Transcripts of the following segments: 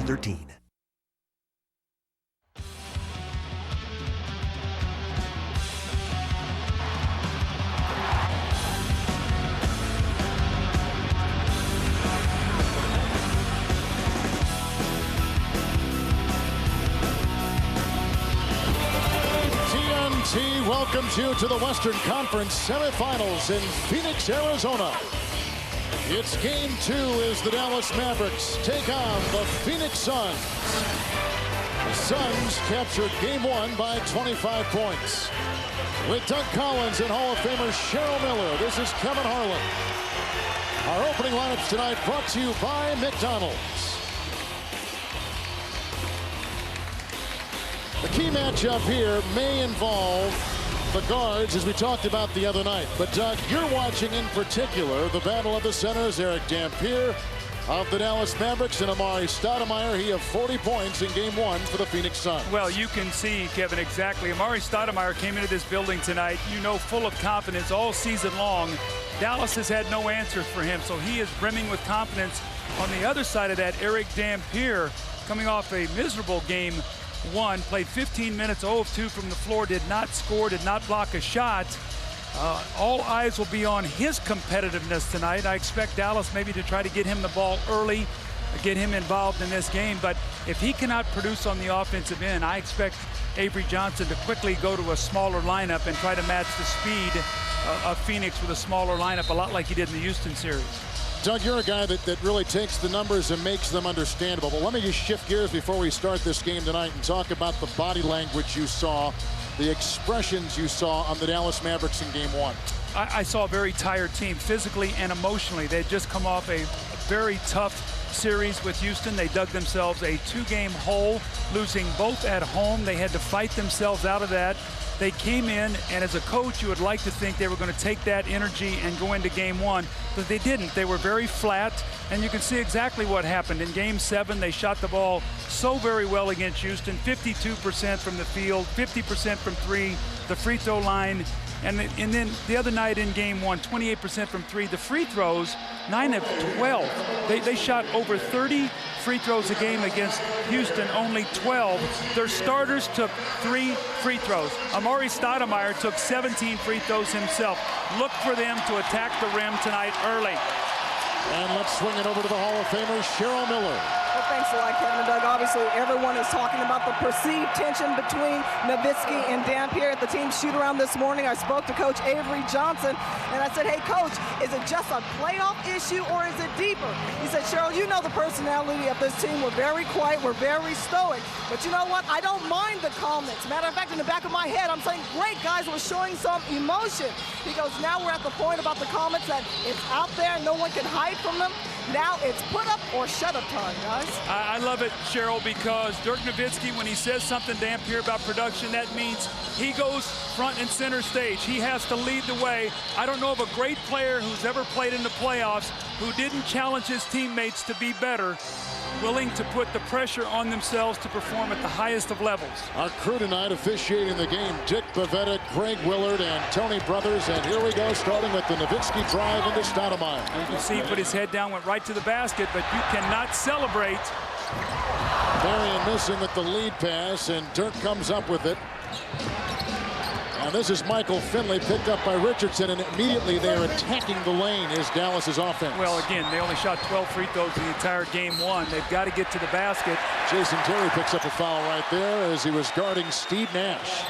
PG-13. Welcomes you to the Western Conference semifinals in Phoenix, Arizona. It's game 2 as the Dallas Mavericks take on the Phoenix Suns. The Suns captured game 1 by 25 points. With Doug Collins and Hall of Famer Cheryl Miller, this is Kevin Harlan. Our opening lineups tonight brought to you by McDonald's. The key matchup here may involve the guards, as we talked about the other night. But, Doug, you're watching in particular the battle of the centers. Eric Dampier of the Dallas Mavericks and Amari Stoudemire. He had 40 points in game 1 for the Phoenix Suns. Well, you can see, Kevin, exactly. Amari Stoudemire came into this building tonight, full of confidence all season long. Dallas has had no answers for him, so he is brimming with confidence. On the other side of that, Eric Dampier, coming off a miserable game 1, played 15 minutes, 0 of 2 from the floor, did not score, did not block a shot. All eyes will be on his competitiveness tonight. I expect Dallas maybe to try to get him the ball early, get him involved in this game. But if he cannot produce on the offensive end, I expect Avery Johnson to quickly go to a smaller lineup and try to match the speed of Phoenix with a smaller lineup, a lot like he did in the Houston series. Doug, you're a guy that really takes the numbers and makes them understandable. But let me just shift gears before we start this game tonight and talk about the body language you saw, the expressions you saw on the Dallas Mavericks in game 1. I saw a very tired team physically and emotionally. They had just come off a very tough series with Houston. They dug themselves a 2-game hole, losing both at home. They had to fight themselves out of that. They came in, and as a coach, you would like to think they were going to take that energy and go into game 1, but they didn't. They were very flat, and you can see exactly what happened. In game 7, they shot the ball so very well against Houston, 52% from the field, 50% from 3, the free throw line, and then the other night in game 1, 28% from 3. The free throws, 9 of 12. They shot over 30 free throws a game against Houston, only 12. Their starters took 3 free throws. Amari Stoudemire took 17 free throws himself. Look for them to attack the rim tonight early. And let's swing it over to the Hall of Famer, Cheryl Miller. Well, thanks a lot, Kevin and Doug. Obviously, everyone is talking about the perceived tension between Nowitzki and Dampier at the team shoot-around this morning. I spoke to Coach Avery Johnson, and I said, hey, Coach, is it just a playoff issue or is it deeper? He said, Cheryl, you know the personality of this team. We're very quiet. We're very stoic. But you know what? I don't mind the comments. Matter of fact, in the back of my head, I'm saying, great, guys, we're showing some emotion. He goes, now we're at the point about the comments that it's out there. No one can hide from them. Now it's put up or shut up time, guys. I love it, Cheryl, because Dirk Nowitzki, when he says something damn pure about production, that means he goes front and center stage. He has to lead the way. I don't know of a great player who's ever played in the playoffs who didn't challenge his teammates to be better, willing to put the pressure on themselves to perform at the highest of levels. Our crew tonight officiating the game, Dick Bavetta, Craig Willard, and Tony Brothers. And here we go, starting with the Nowitzki drive into Stoudemire. You can see he put his head down, went right to the basket, but you cannot celebrate. Marion missing with the lead pass, and Dirk comes up with it. And this is Michael Finley, picked up by Richardson, and immediately they're attacking the lane is Dallas's offense. Well, again, they only shot 12 free throws in the entire game 1. They've got to get to the basket. Jason Terry picks up a foul right there as he was guarding Steve Nash.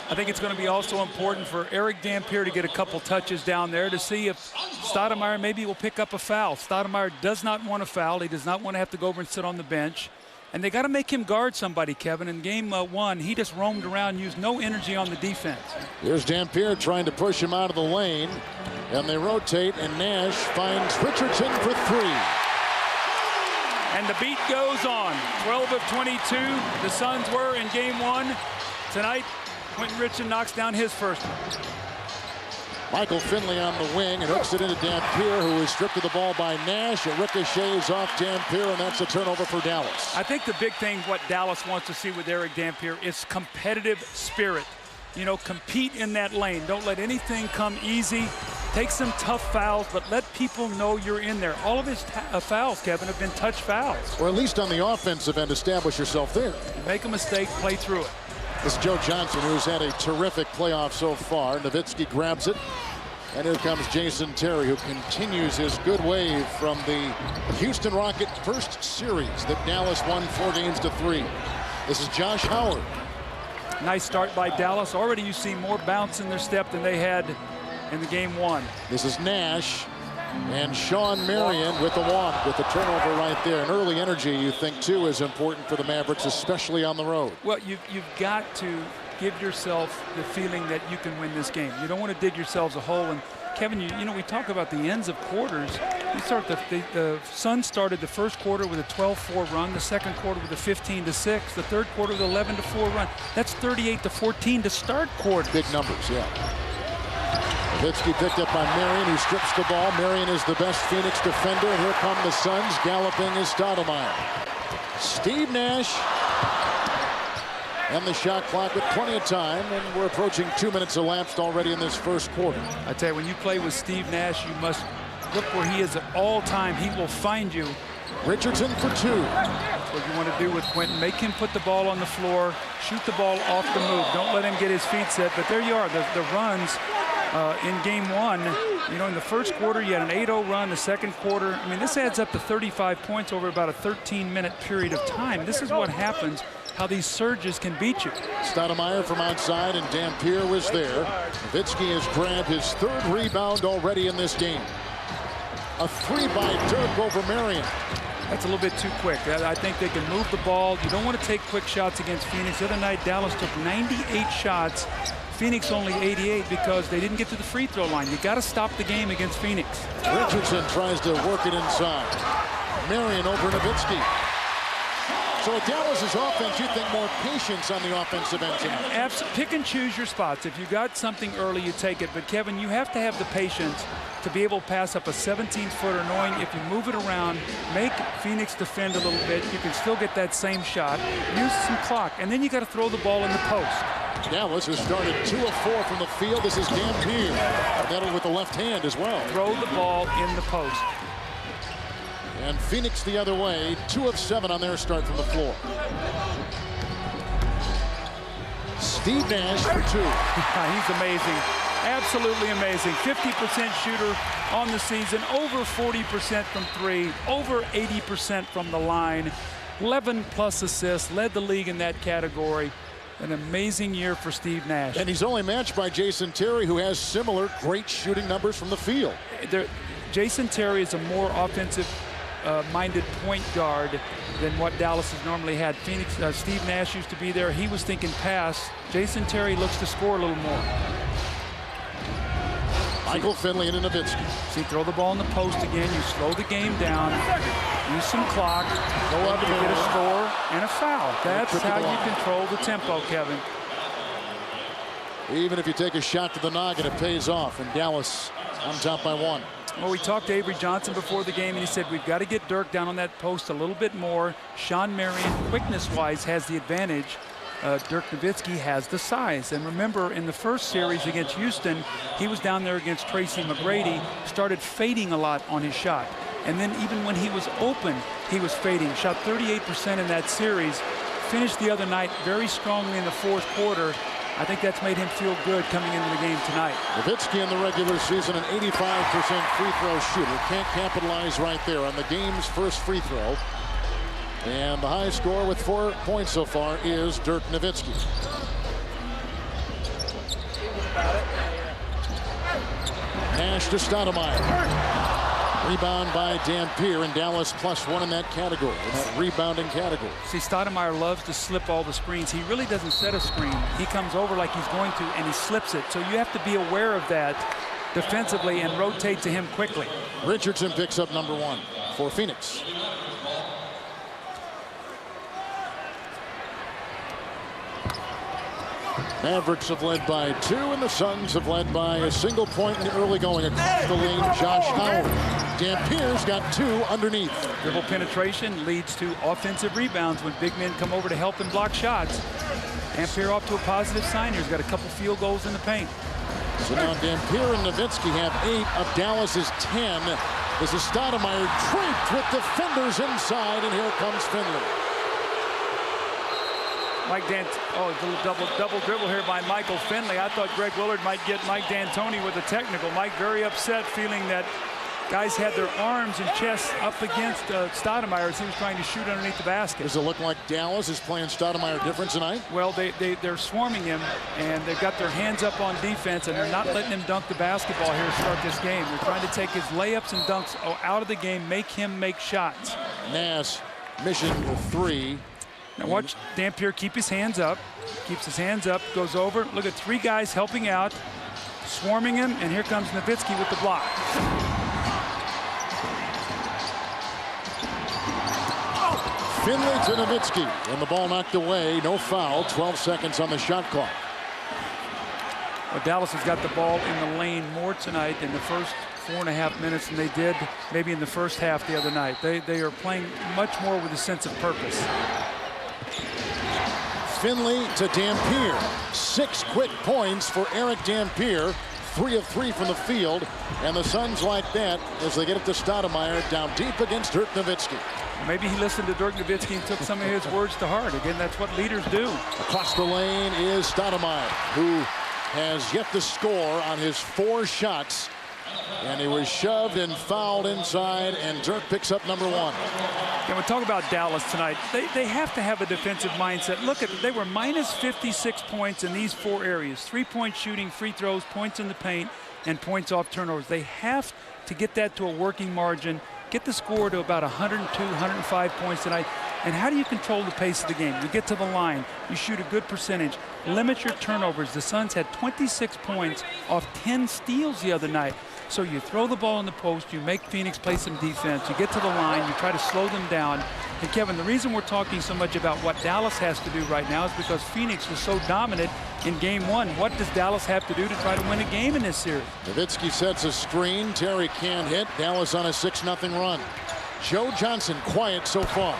I think it's going to be also important for Eric Dampier to get a couple touches down there to see if Stoudemire maybe will pick up a foul. Stoudemire does not want a foul. He does not want to have to go over and sit on the bench. And they got to make him guard somebody, Kevin. In game 1, he just roamed around, used no energy on the defense. Here's Dampier trying to push him out of the lane. And they rotate, and Nash finds Richardson for 3. And the beat goes on. 12 of 22, the Suns were in game 1. Tonight, Quentin Richardson knocks down his first one. Michael Finley on the wing and hooks it into Dampier, who is stripped of the ball by Nash. It ricochets off Dampier, and that's a turnover for Dallas. I think the big thing what Dallas wants to see with Eric Dampier is competitive spirit. You know, compete in that lane. Don't let anything come easy. Take some tough fouls, but let people know you're in there. All of his fouls, Kevin, have been touch fouls. Or at least on the offensive end, establish yourself there. Make a mistake, play through it. This is Joe Johnson, who's had a terrific playoff so far. Nowitzki grabs it. And here comes Jason Terry, who continues his good wave from the Houston Rocket first series that Dallas won 4-3. This is Josh Howard. Nice start by Dallas. Already you see more bounce in their step than they had in the game one. This is Nash and Sean Marion with the walk, with the turnover right there. And early energy, you think, too, is important for the Mavericks, especially on the road. Well, you've got to give yourself the feeling that you can win this game. You don't want to dig yourselves a hole. And Kevin, you know, we talk about the ends of quarters. You start the Suns started the first quarter with a 12-4 run, the second quarter with a 15-6, the third quarter with an 11-4 run. That's 38-14 to start quarters. Big numbers, yeah. Nowitzki picked up by Marion, who strips the ball. Marion is the best Phoenix defender, and here come the Suns. Galloping is Stoudemire. Steve Nash. And the shot clock with plenty of time, and we're approaching 2 minutes elapsed already in this first quarter. I tell you, when you play with Steve Nash, you must look where he is at all time. He will find you. Richardson for two. That's what you want to do with Quentin. Make him put the ball on the floor, shoot the ball off the move. Don't let him get his feet set. But there you are, the runs in game one. You know, in the first quarter, you had an 8-0 run. The second quarter, I mean, this adds up to 35 points over about a 13-minute period of time. This is what happens, how these surges can beat you. Stoudemire from outside, and Dampier was there. Nowitzki has grabbed his third rebound already in this game. A three by Dirk over Marion. That's a little bit too quick. I think they can move the ball. You don't want to take quick shots against Phoenix. The other night, Dallas took 98 shots. Phoenix only 88 because they didn't get to the free throw line. You got to stop the game against Phoenix. Richardson tries to work it inside. Marion over Nowitzki. So with Dallas's offense, you think more patience on the offensive end tonight. Pick and choose your spots. If you got something early, you take it. But Kevin, you have to have the patience to be able to pass up a 17-footer, knowing if you move it around, make Phoenix defend a little bit, you can still get that same shot, use some clock, and then you got to throw the ball in the post. Dallas has started 2 of 4 from the field. This is Dampier. That'll with the left hand as well. Throw the ball in the post. And Phoenix the other way, 2 of 7 on their start from the floor. Steve Nash for 2. He's amazing. Absolutely amazing. 50% shooter on the season, over 40% from 3, over 80% from the line, 11+ assists, led the league in that category. An amazing year for Steve Nash. And he's only matched by Jason Terry, who has similar great shooting numbers from the field. Jason Terry is a more offensive minded point guard than what Dallas has normally had. Phoenix, Steve Nash used to be there. He was thinking pass. Jason Terry looks to score a little more. Michael Finley and Nowitzki. See, throw the ball in the post again. You slow the game down. Use some clock. Go up to get a score and a foul. That's how you control the tempo, Kevin. Even if you take a shot to the noggin, it pays off. And Dallas on top by 1. Well, we talked to Avery Johnson before the game, and he said we've got to get Dirk down on that post a little bit more. Sean Marion, quickness-wise, has the advantage. Dirk Nowitzki has the size. And remember, in the first series against Houston, he was down there against Tracy McGrady, started fading a lot on his shot. And then even when he was open, he was fading. Shot 38% in that series. Finished the other night very strongly in the fourth quarter. I think that's made him feel good coming into the game tonight. Nowitzki in the regular season, an 85% free throw shooter. Can't capitalize right there on the game's first free throw. And the high score with 4 points so far is Dirk Nowitzki. Nash to Stoudemire. Rebound by Dampier, and Dallas +1 in that category, in that rebounding category. See, Stoudemire loves to slip all the screens. He really doesn't set a screen. He comes over like he's going to, and he slips it. So you have to be aware of that defensively and rotate to him quickly. Richardson picks up number 1 for Phoenix. Mavericks have led by 2, and the Suns have led by a single point in the early going across the lane. Josh Howard. Dampier's got 2 underneath. Dribble penetration leads to offensive rebounds when big men come over to help and block shots. Dampier off to a positive sign here. He's got a couple field goals in the paint. So now Dampier and Nowitzki have 8 of Dallas's 10. This is Stoudemire draped with defenders inside, and here comes Finley. A little double dribble here by Michael Finley. I thought Greg Willard might get Mike D'Antoni with a technical. Mike very upset, feeling that guys had their arms and chests up against Stoudemire as he was trying to shoot underneath the basket. Does it look like Dallas is playing Stoudemire different tonight? Well, they're swarming him, and they've got their hands up on defense, and they're not letting him dunk the basketball here to start this game. They're trying to take his layups and dunks out of the game, make him make shots. Nash, mission 3. Now watch Dampier keep his hands up. Keeps his hands up, goes over. Look at 3 guys helping out, swarming him, and here comes Nowitzki with the block. Finley to Nowitzki, and the ball knocked away. No foul. 12 seconds on the shot clock. Well, Dallas has got the ball in the lane more tonight in the first 4.5 minutes than they did maybe in the first half the other night. They are playing much more with a sense of purpose. Finley to Dampier. 6 quick points for Eric Dampier. 3 of 3 from the field. And the Suns like that as they get it to Stoudemire down deep against Dirk Nowitzki. Maybe he listened to Dirk Nowitzki and took some of his words to heart. Again, that's what leaders do. Across the lane is Stoudemire, who has yet to score on his 4 shots. And he was shoved and fouled inside, and Dirk picks up number 1. And we talk about Dallas tonight. They have to have a defensive mindset. Look at it. They were minus 56 points in these 4 areas. 3-point shooting, free throws, points in the paint, and points off turnovers. They have to get that to a working margin, get the score to about 102, 105 points tonight. And how do you control the pace of the game? You get to the line, you shoot a good percentage, limit your turnovers. The Suns had 26 points off 10 steals the other night. So you throw the ball in the post, you make Phoenix play some defense, you get to the line, you try to slow them down. And Kevin, the reason we're talking so much about what Dallas has to do right now is because Phoenix was so dominant in game 1. What does Dallas have to do to try to win a game in this series? Nowitzki sets a screen. Terry can't hit. Dallas on a 6-0 run. Joe Johnson quiet so far.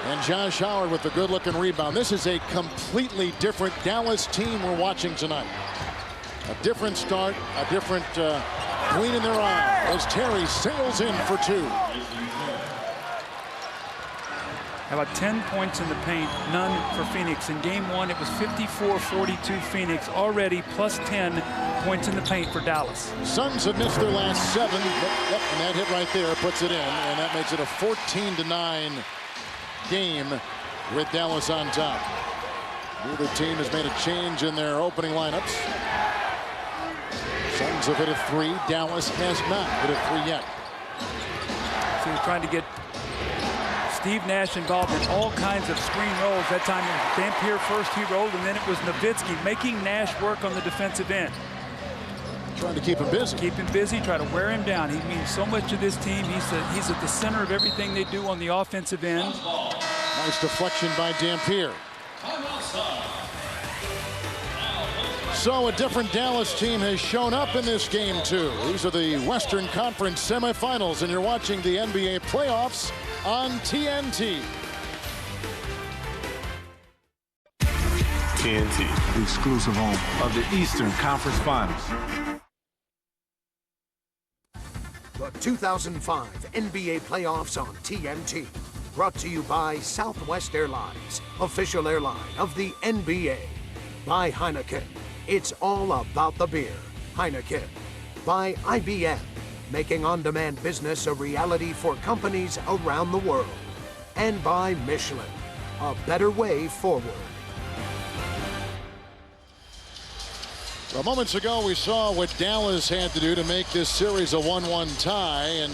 And Josh Howard with the good-looking rebound. This is a completely different Dallas team we're watching tonight. A different start, a different gleam in their eye as Terry sails in for 2. How about 10 points in the paint, none for Phoenix. In game 1, it was 54-42 Phoenix, already plus 10 points in the paint for Dallas. Suns have missed their last 7, and that hit right there puts it in, and that makes it a 14-9 game with Dallas on top. Neither team has made a change in their opening lineups. Suns have hit a 3. Dallas has not hit a 3 yet. So he's trying to get Steve Nash involved in all kinds of screen rolls. That time it was Dampier first, he rolled, and then it was Nowitzki making Nash work on the defensive end. Trying to keep him busy. Keep him busy, try to wear him down. He means so much to this team. He's at the center of everything they do on the offensive end. Nice deflection by Dampier. So a different Dallas team has shown up in this game too. These are the Western Conference semifinals, and you're watching the NBA playoffs on TNT. TNT, the exclusive home of the Eastern Conference Finals. The 2005 NBA playoffs on TNT. Brought to you by Southwest Airlines, official airline of the NBA. By Heineken. It's all about the beer. Heineken. By IBM, making on-demand business a reality for companies around the world. And by Michelin, a better way forward. Well, moments ago, we saw what Dallas had to do to make this series a 1-1 tie. And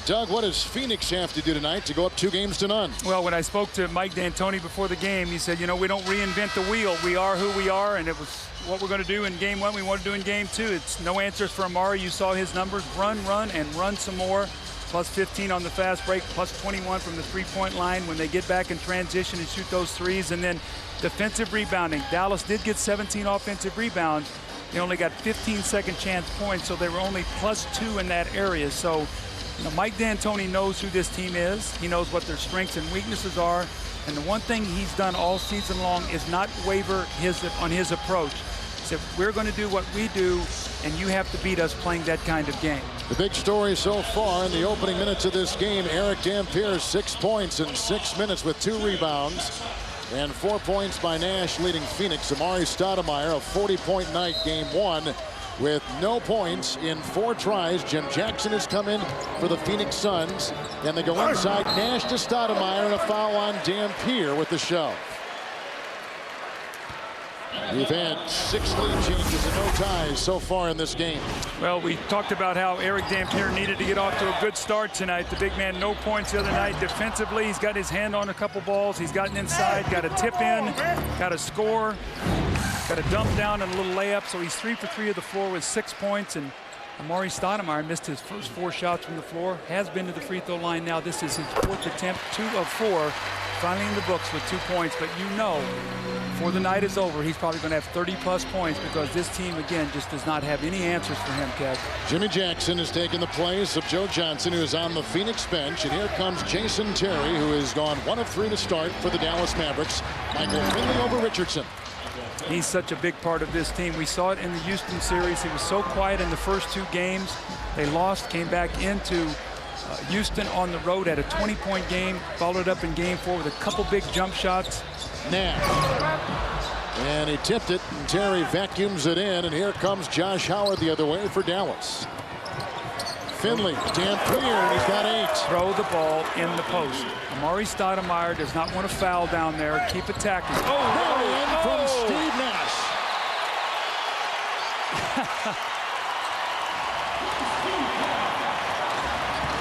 Doug, what does Phoenix have to do tonight to go up 2-0? Well, when I spoke to Mike D'Antoni before the game, he said, you know, we don't reinvent the wheel. We are who we are, and it was what we're going to do in game 1. We want to do in game 2. It's no answers for Amari. You saw his numbers. Run, and run some more. Plus 15 on the fast break, plus 21 from the three-point line when they get back in transition and shoot those threes. And then defensive rebounding. Dallas did get 17 offensive rebounds. They only got 15 second chance points, so they were only plus 2 in that area. So, you know, Mike D'Antoni knows who this team is. He knows what their strengths and weaknesses are. And the one thing he's done all season long is not waver on his approach. said, we're going to do what we do, and you have to beat us playing that kind of game. The big story so far in the opening minutes of this game, Eric Dampier, 6 points in 6 minutes with 2 rebounds. And 4 points by Nash leading Phoenix. Amari Stoudemire, a 40-point night, game 1, with no points in 4 tries. Jim Jackson has come in for the Phoenix Suns. And they go inside. Nash to Stoudemire, and a foul on Dampier with the shove. We've had 6 lead changes and no ties so far in this game. Well, we talked about how Eric Dampier needed to get off to a good start tonight. The big man, no points the other night. Defensively, he's got his hand on a couple balls. He's gotten inside, got a tip in, got a score, got a dump down and a little layup. So he's 3 for 3 of the floor with 6 points. And Amari Stoudemire missed his first 4 shots from the floor, has been to the free throw line now. This is his 4th attempt, 2 of 4, finally in the books with 2 points. But you know, before the night is over, he's probably going to have 30-plus points because this team, again, just does not have any answers for him, Kev. Jimmy Jackson has taken the place of Joe Johnson, who is on the Phoenix bench. And here comes Jason Terry, who has gone 1 of 3 to start for the Dallas Mavericks. Michael Finley over Richardson. He's such a big part of this team. We saw it in the Houston series. He was so quiet in the first 2 games. They lost, came back into Houston on the road, had a 20-point game, followed up in game 4 with a couple big jump shots. Nash. And he tipped it, and Terry vacuums it in, and here comes Josh Howard the other way for Dallas. Finley, Dampier, and he's got 8. Throw the ball in the post. Amari Stoudemire does not want to foul down there. Keep attacking. From Steve Nash.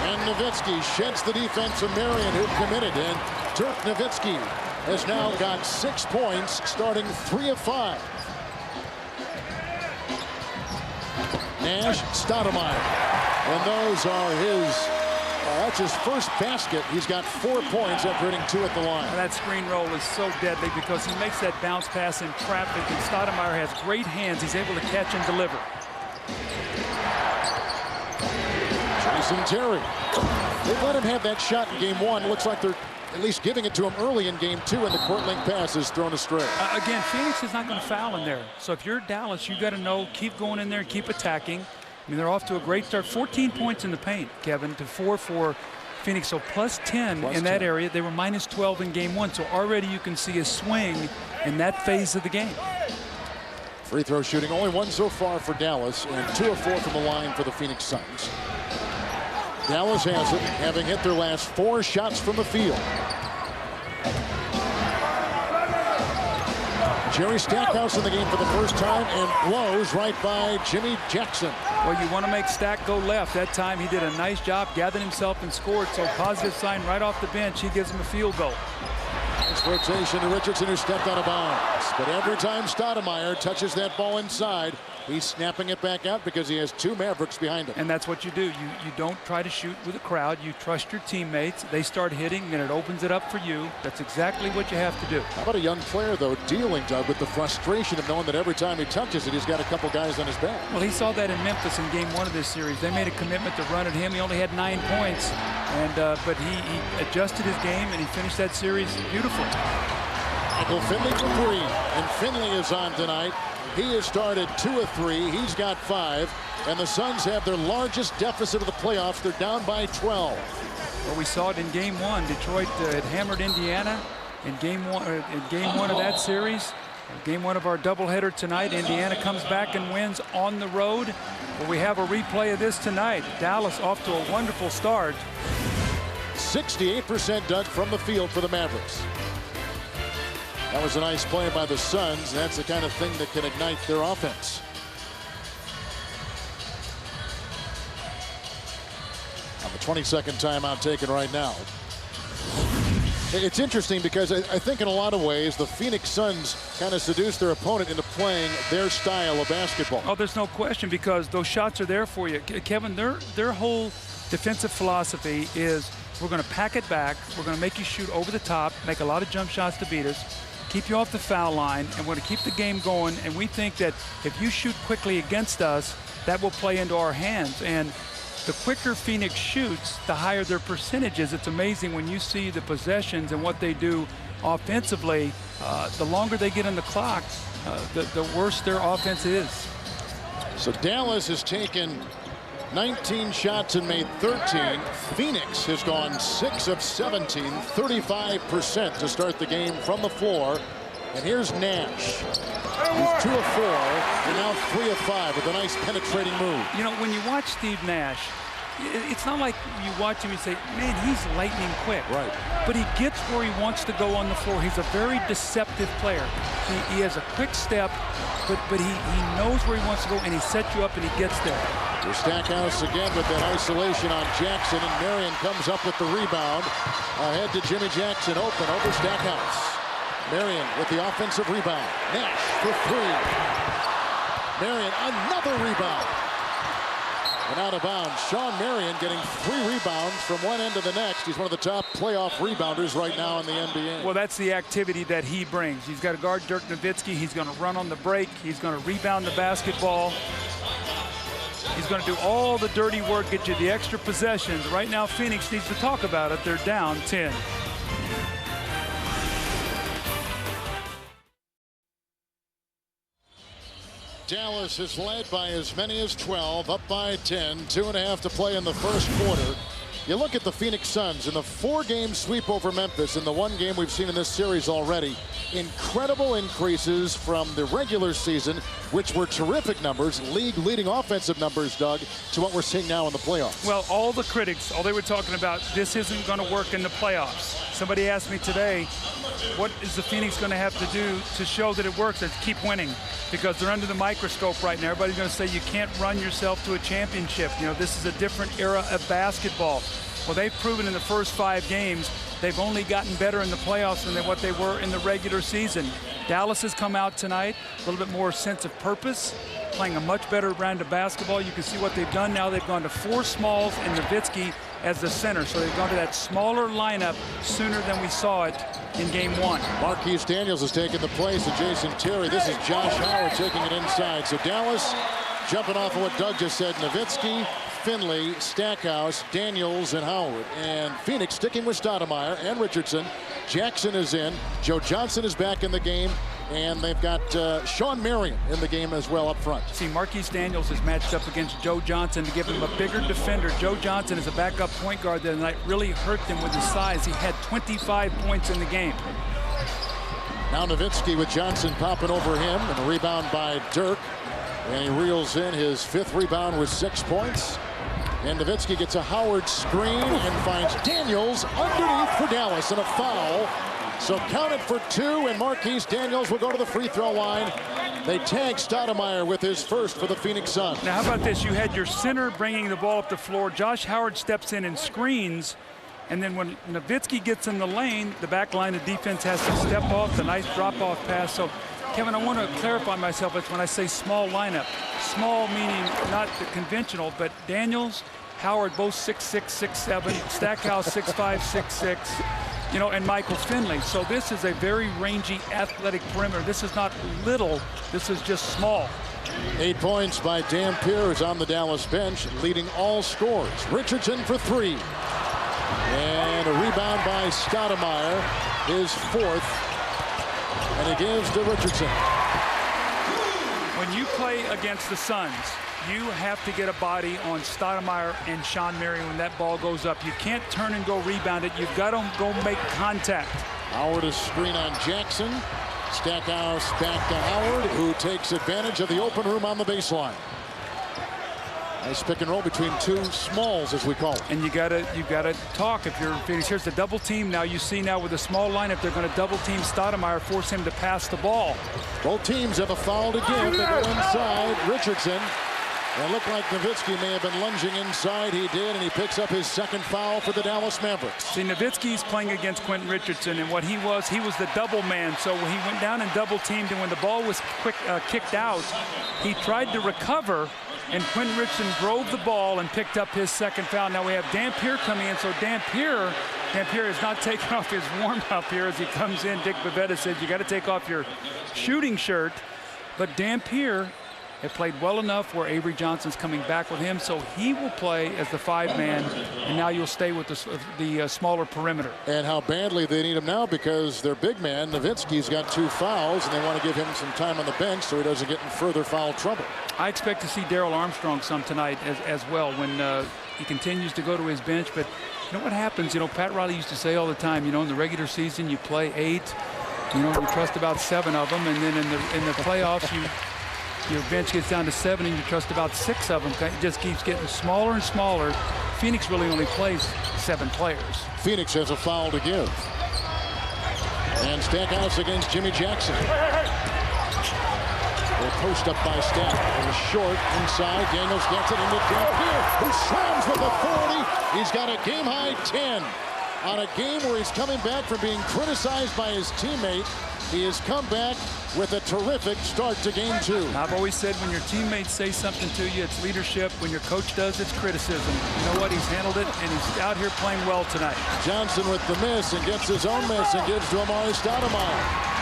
And Nowitzki sheds the defense of Marion, who committed, and Dirk Nowitzki has now got 6 points, starting 3 of 5. Nash, Stoudemire, and those are his. That's his first basket. He's got 4 points after hitting 2 at the line. And that screen roll is so deadly because he makes that bounce pass in traffic, and Stoudemire has great hands. He's able to catch and deliver. Jason Terry. They've let him have that shot in game 1. It looks like they're at least giving it to him early in game 2, and the court length pass is thrown astray. Again, Phoenix is not going to foul in there. So if you're Dallas, you got to know, keep going in there, keep attacking. I mean, they're off to a great start. 14 points in the paint, Kevin, to 4 for Phoenix. So plus 10 in that area. They were minus 12 in game 1. So already you can see a swing in that phase of the game. Free throw shooting, only 1 so far for Dallas, and 2 of 4 from the line for the Phoenix Suns. Dallas has it, having hit their last 4 shots from the field. Jerry Stackhouse in the game for the first time and blows right by Jimmy Jackson. Well, you want to make Stack go left. That time he did a nice job, gathered himself and scored. So positive sign right off the bench. He gives him a field goal. Nice rotation to Richardson, who stepped out of bounds. But every time Stoudemire touches that ball inside, he's snapping it back out because he has 2 Mavericks behind him. And that's what you do. You don't try to shoot with a crowd. You trust your teammates. They start hitting, and it opens it up for you. That's exactly what you have to do. How about a young player, though, dealing, Doug, with the frustration of knowing that every time he touches it, he's got a couple guys on his back. Well, he saw that in Memphis in game 1 of this series. They made a commitment to run at him. He only had 9 points, and but he adjusted his game, and he finished that series beautifully. Michael Finley for 3, and Finley is on tonight. He has started 2 of 3. He's got 5, and the Suns have their largest deficit of the playoffs. They're down by 12. Well, we saw it in game 1. Detroit had hammered Indiana in game 1 of that series. Game 1 of our doubleheader tonight. Indiana comes back and wins on the road. Well, we have a replay of this tonight. Dallas off to a wonderful start. 68%, Doug, from the field for the Mavericks. That was a nice play by the Suns. That's the kind of thing that can ignite their offense. On the 22nd timeout taken right now. It's interesting because I think in a lot of ways the Phoenix Suns kind of seduced their opponent into playing their style of basketball. Oh, there's no question, because those shots are there for you. Kevin, their whole defensive philosophy is we're going to pack it back. We're going to make you shoot over the top, make a lot of jump shots to beat us, keep you off the foul line, and we're going to keep the game going. And we think that if you shoot quickly against us, that will play into our hands. And the quicker Phoenix shoots, the higher their percentages. It's amazing when you see the possessions and what they do offensively. The longer they get on the clock, the worse their offense is. So Dallas has taken 19 shots and made 13. Phoenix has gone 6 of 17, 35% to start the game from the floor. And here's Nash. He's 2 of 4, and now 3 of 5 with a nice penetrating move. You know, when you watch Steve Nash, it's not like you watch him and say, man, he's lightning quick. Right. But he gets where he wants to go on the floor. He's a very deceptive player. He has a quick step, but he knows where he wants to go, and he sets you up and he gets there. Here's Stackhouse again with that isolation on Jackson, and Marion comes up with the rebound. Ahead to Jimmy Jackson, open over Stackhouse. Marion with the offensive rebound. Nash for 3. Marion, another rebound. And out of bounds. Sean Marion getting 3 rebounds from one end to the next. He's one of the top playoff rebounders right now in the NBA. Well, that's the activity that he brings. He's got to guard Dirk Nowitzki. He's going to run on the break. He's going to rebound the basketball. He's going to do all the dirty work, get you the extra possessions. Right now, Phoenix needs to talk about it. They're down 10. Dallas is led by as many as 12, up by 10, 2.5 to play in the first quarter. You look at the Phoenix Suns in the 4-game sweep over Memphis in the 1 game we've seen in this series already. Incredible increases from the regular season, which were terrific numbers, league-leading offensive numbers, Doug, to what we're seeing now in the playoffs. Well, all the critics, all they were talking about, this isn't going to work in the playoffs. Somebody asked me today, what is the Phoenix going to have to do to show that it works? It's keep winning, because they're under the microscope right now. Everybody's going to say you can't run yourself to a championship. You know, this is a different era of basketball. Well, they've proven in the first 5 games they've only gotten better in the playoffs than what they were in the regular season. Dallas has come out tonight, a little bit more sense of purpose, playing a much better brand of basketball. You can see what they've done now. They've gone to 4 smalls and Nowitzki as the center. So they've gone to that smaller lineup sooner than we saw it in game 1. Marquise Daniels has taken the place of Jason Terry. This is Josh Howard taking it inside. So Dallas, jumping off of what Doug just said, Nowitzki, Finley, Stackhouse, Daniels, and Howard. And Phoenix sticking with Stoudemire and Richardson. Jackson is in. Joe Johnson is back in the game. And they've got Sean Marion in the game as well up front. See, Marquise Daniels is matched up against Joe Johnson to give him a bigger defender. Joe Johnson is a backup point guard that tonight really hurt them with his size. He had 25 points in the game. Now Nowitzki with Johnson popping over him, and a rebound by Dirk. And he reels in his 5th rebound with 6 points. And Nowitzki gets a Howard screen and finds Daniels underneath for Dallas, and a foul. So count it for 2, and Marquise Daniels will go to the free throw line. They tag Stoudemire with his first for the Phoenix Suns. Now, how about this? You had your center bringing the ball up the floor. Josh Howard steps in and screens. And then when Nowitzki gets in the lane, the back line of defense has to step off. The nice drop-off pass. So, Kevin, I want to clarify myself. It's when I say small lineup. Small meaning not the conventional, but Daniels, Howard, both 6'6", 6'7", Stackhouse 6'5", 6'6", you know, and Michael Finley. So this is a very rangy, athletic perimeter. This is not little. This is just small. 8 points by Dampier, who's on the Dallas bench, leading all scores. Richardson for 3. And a rebound by Stoudemire, his 4th. And he gives to Richardson. When you play against the Suns, you have to get a body on Stoudemire and Sean Marion when that ball goes up. You can't turn and go rebound it. You've got to go make contact. Howard is screen on Jackson. Stackhouse back to Howard, who takes advantage of the open room on the baseline. Nice pick and roll between 2 smalls, as we call it. And you gotta talk if you're Phoenix. Here's the double team. Now you see now with a small lineup, they're going to double team Stoudemire, force him to pass the ball. Both teams have a foul to give. They go inside. Richardson. It looked like Nowitzki may have been lunging inside. He did, and he picks up his 2nd foul for the Dallas Mavericks. See, Nowitzki's playing against Quentin Richardson, and what he was the double man. So when he went down and double teamed, and when the ball was kicked out, he tried to recover, and Quentin Richardson drove the ball and picked up his 2nd foul. Now we have Dampier coming in, so Dampier is not taking off his warm-up here as he comes in. Dick Bavetta says you got to take off your shooting shirt, but Dampier have played well enough where Avery Johnson's coming back with him, so he will play as the 5-man, and now you'll stay with the smaller perimeter. And how badly they need him now, because their big man, Nowitzki's got 2 fouls, and they want to give him some time on the bench so he doesn't get in further foul trouble. I expect to see Darrell Armstrong some tonight as well when he continues to go to his bench. But you know what happens? You know, Pat Riley used to say all the time, you know, in the regular season you play 8, you know, you trust about 7 of them, and then in the playoffs your bench gets down to 7 and you trust about 6 of them. It just keeps getting smaller and smaller. Phoenix really only plays 7 players. Phoenix has a foul to give. And Stackhouse against Jimmy Jackson. They'll post up by Stack. It was short inside. Daniels gets it into Dampier, who slams with authority. He's got a game-high 10. On a game where he's coming back from being criticized by his teammate, he has come back with a terrific start to game 2. I've always said when your teammates say something to you, it's leadership. When your coach does, it's criticism. You know what? He's handled it, and he's out here playing well tonight. Johnson with the miss and gets his own miss and gives to Amari Stoudemire.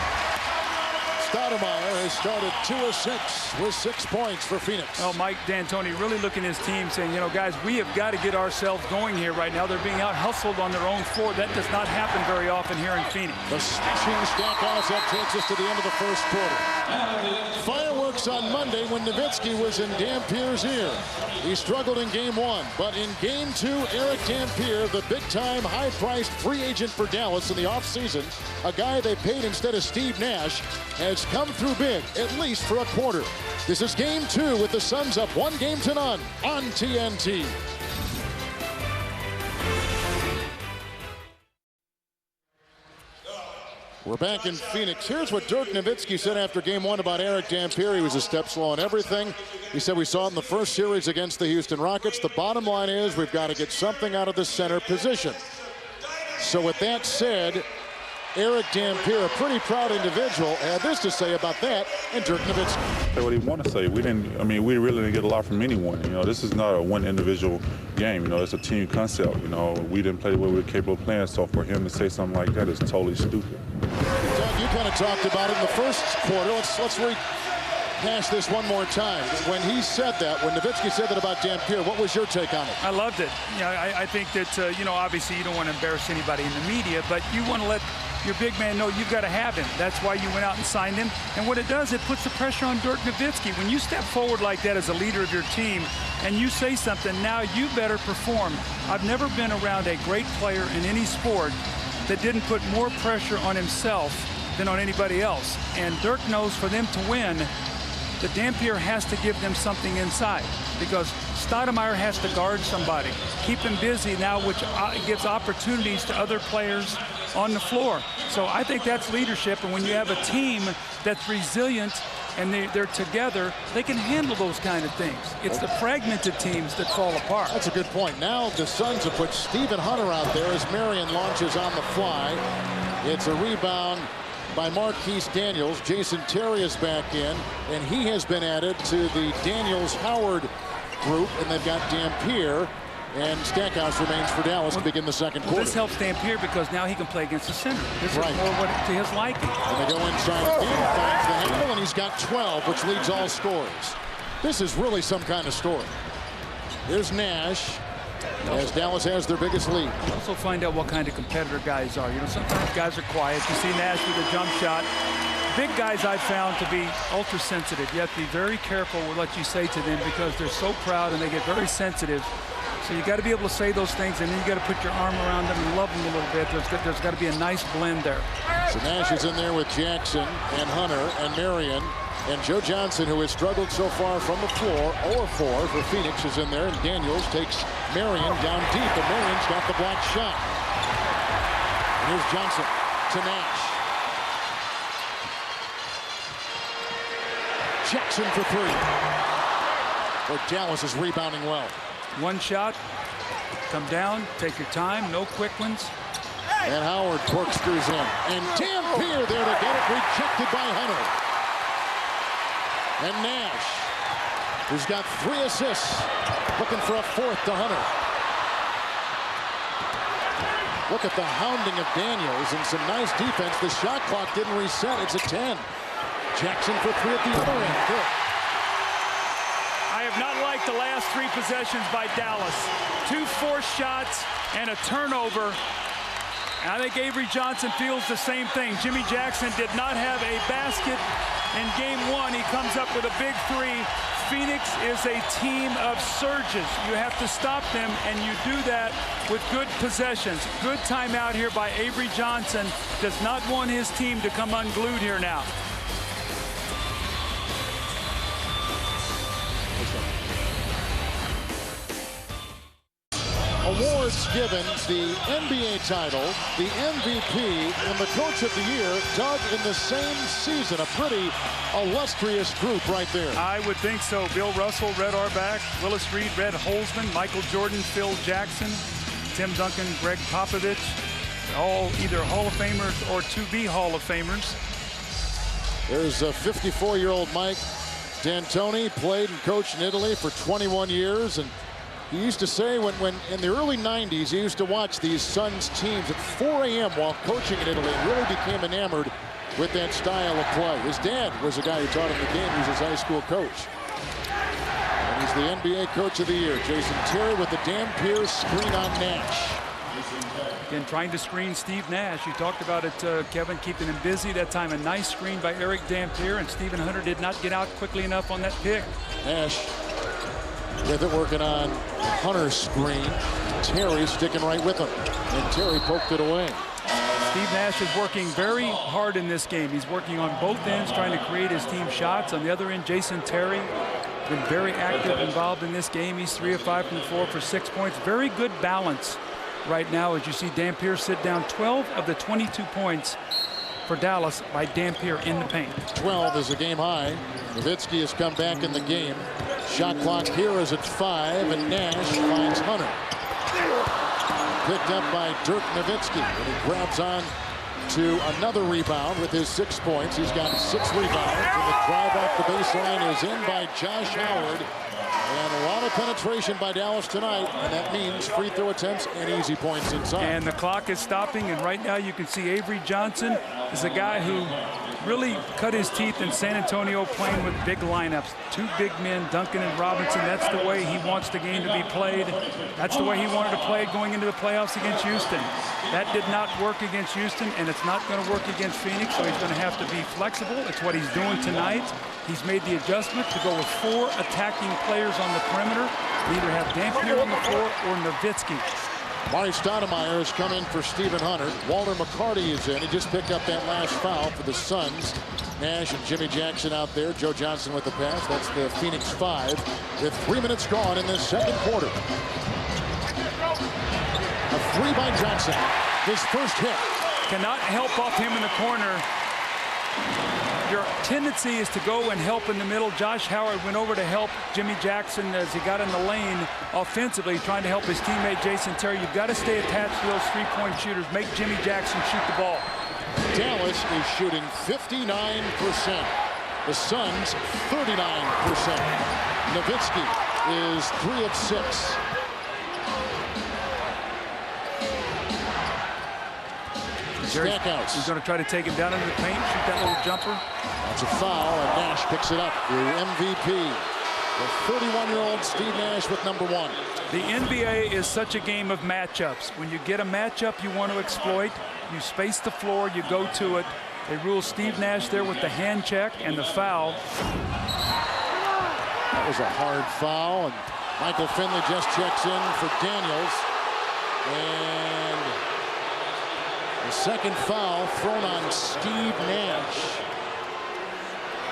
Stoudemire has started 2 of 6 with 6 points for Phoenix. Well, Mike D'Antoni really looking at his team saying, you know, guys, we have got to get ourselves going here right now. They're being out-hustled on their own floor. That does not happen very often here in Phoenix. The smashing Stackhouse that takes us to the end of the first quarter. Fireworks on Monday when Nowitzki was in Dampier's ear. He struggled in game 1, but in game 2, Eric Dampier, the big-time, high-priced free agent for Dallas in the offseason, a guy they paid instead of Steve Nash, has come through big, at least for a quarter. This is game 2 with the Suns up 1-0 on TNT. We're back in Phoenix. Here's what Dirk Nowitzki said after game 1 about Eric Dampier. He was a step slow on everything. He said, we saw it in the first series against the Houston Rockets. The bottom line is we've got to get something out of the center position. So with that said, Eric Dampier, a pretty proud individual, had this to say about that and Dirk Nowitzki. What he want to say, we really didn't get a lot from anyone. You know, this is not a one individual game. You know, it's a team concept. You know, we didn't play the way we were capable of playing. So for him to say something like that is totally stupid. Doug, you kind of talked about it in the first quarter. Let's rehash this one more time. When he said that, when Nowitzki said that about Dampier, what was your take on it? I loved it. You know, I think that, you know, obviously you don't want to embarrass anybody in the media, but you want to let your big man know you've got to have him. That's why you went out and signed him. And what it does, it puts the pressure on Dirk Nowitzki. When you step forward like that as a leader of your team and you say something, now you better perform. I've never been around a great player in any sport that didn't put more pressure on himself than on anybody else. And Dirk knows for them to win, that Dampier has to give them something inside, because Stoudemire has to guard somebody, keep him busy now, which gives opportunities to other players on the floor. So I think that's leadership, and when you have a team that's resilient and they're together, they can handle those kind of things. It's the fragmented teams that fall apart. That's a good point. Now the Suns have put Stephen Hunter out there as Marion launches on the fly. It's a rebound by Marquise Daniels. Jason Terry is back in, and he has been added to the Daniels-Howard group, and they've got Dampier, and Stackhouse remains for Dallas to begin the second quarter. This helps Dampier because now he can play against the center. This is more to his liking. And they go inside again, finds the handle, and he's got 12, which leads all scorers. This is really some kind of story. Here's Nash, as Dallas has their biggest lead. Also find out what kind of competitor guys are. You know, sometimes guys are quiet. You see Nash with a jump shot. Big guys I've found to be ultra sensitive. You have to be very careful with what you say to them because they're so proud and they get very sensitive. So you got to be able to say those things, and then you got to put your arm around them and love them a little bit. There's got to be a nice blend there. So Nash is in there with Jackson and Hunter and Marion. And Joe Johnson, who has struggled so far from the floor, 0-4 for Phoenix, is in there. And Daniels takes Marion down deep, and Marion's got the block shot. And here's Johnson to Nash. Jackson for 3. But Dallas is rebounding well. One shot, come down, take your time, no quick ones. And Howard corkscrews in. And Dampier there to get it, rejected by Hunter. And Nash, who's got 3 assists, looking for a 4th to Hunter. Look at the hounding of Daniels and some nice defense. The shot clock didn't reset. It's a 10. Jackson for 3 at the other end. Good. have not liked the last 3 possessions by Dallas. 2 forced shots and a turnover. I think Avery Johnson feels the same thing. Jimmy Jackson did not have a basket in game 1. He comes up with a big 3. Phoenix is a team of surges. You have to stop them, and you do that with good possessions. Good timeout here by Avery Johnson. Does not want his team to come unglued here now. Awards given: the NBA title, the MVP, and the Coach of the Year, dug in the same season. A pretty illustrious group right there. I would think so. Bill Russell, Red Auerbach, Willis Reed, Red Holzman, Michael Jordan, Phil Jackson, Tim Duncan, Greg Popovich, all either Hall of Famers or to-be Hall of Famers. There's a 54-year-old Mike D'Antoni, played and coached in Italy for 21 years, and he used to say when in the early 90s, he used to watch these Suns teams at 4 a.m. while coaching in Italy, and really became enamored with that style of play. His dad was the guy who taught him the game. He was his high school coach. And he's the NBA Coach of the Year. Jason Terry with the Dampier screen on Nash. Again, trying to screen Steve Nash. You talked about it, Kevin, keeping him busy. That time a nice screen by Eric Dampier, and Stephen Hunter did not get out quickly enough on that pick. Nash with it, working on Hunter's screen. Terry sticking right with him, and Terry poked it away. Steve Nash is working very hard in this game. He's working on both ends, trying to create his team shots. On the other end, Jason Terry has been very active, involved in this game. He's 3 of 5 from the floor for 6 points. Very good balance right now as you see Dampier sit down. 12 of the 22 points for Dallas by Dampier in the paint. 12 is a game high. Nowitzki has come back in the game. Shot clock here is at 5, and Nash finds Hunter. Picked up by Dirk Nowitzki, and he grabs on to another rebound with his 6 points. He's got 6 rebounds, and the drive off the baseline is in by Josh Howard. And a lot of penetration by Dallas tonight, and that means free throw attempts and easy points inside. And the clock is stopping, and right now you can see Avery Johnson is a guy who really cut his teeth in San Antonio playing with big lineups. 2 big men, Duncan and Robinson. That's the way he wants the game to be played. That's the way he wanted to play it going into the playoffs against Houston. That did not work against Houston, and it's not going to work against Phoenix, so he's going to have to be flexible. It's what he's doing tonight. He's made the adjustment to go with 4 attacking players on the perimeter. Either have Dampier on the floor or Nowitzki. Marty Stoudemire has come in for Stephen Hunter. Walter McCarty is in. He just picked up that last foul for the Suns. Nash and Jimmy Jackson out there. Joe Johnson with the pass. That's the Phoenix 5 with 3 minutes gone in this second quarter. A 3 by Johnson. His first hit. Cannot help off him in the corner. Your tendency is to go and help in the middle. Josh Howard went over to help Jimmy Jackson as he got in the lane offensively, trying to help his teammate Jason Terry. You've got to stay attached to those 3-point shooters. Make Jimmy Jackson shoot the ball. Dallas is shooting 59%. The Suns 39%. Nowitzki is 3 of 6. He's going to try to take him down into the paint, shoot that little jumper. That's a foul, and Nash picks it up. The MVP, the 31-year-old Steve Nash with number 1. The NBA is such a game of matchups. When you get a matchup you want to exploit, you space the floor, you go to it. They rule Steve Nash there with the hand check and the foul. That was a hard foul, and Michael Finley just checks in for Daniels. And the second foul thrown on Steve Nash.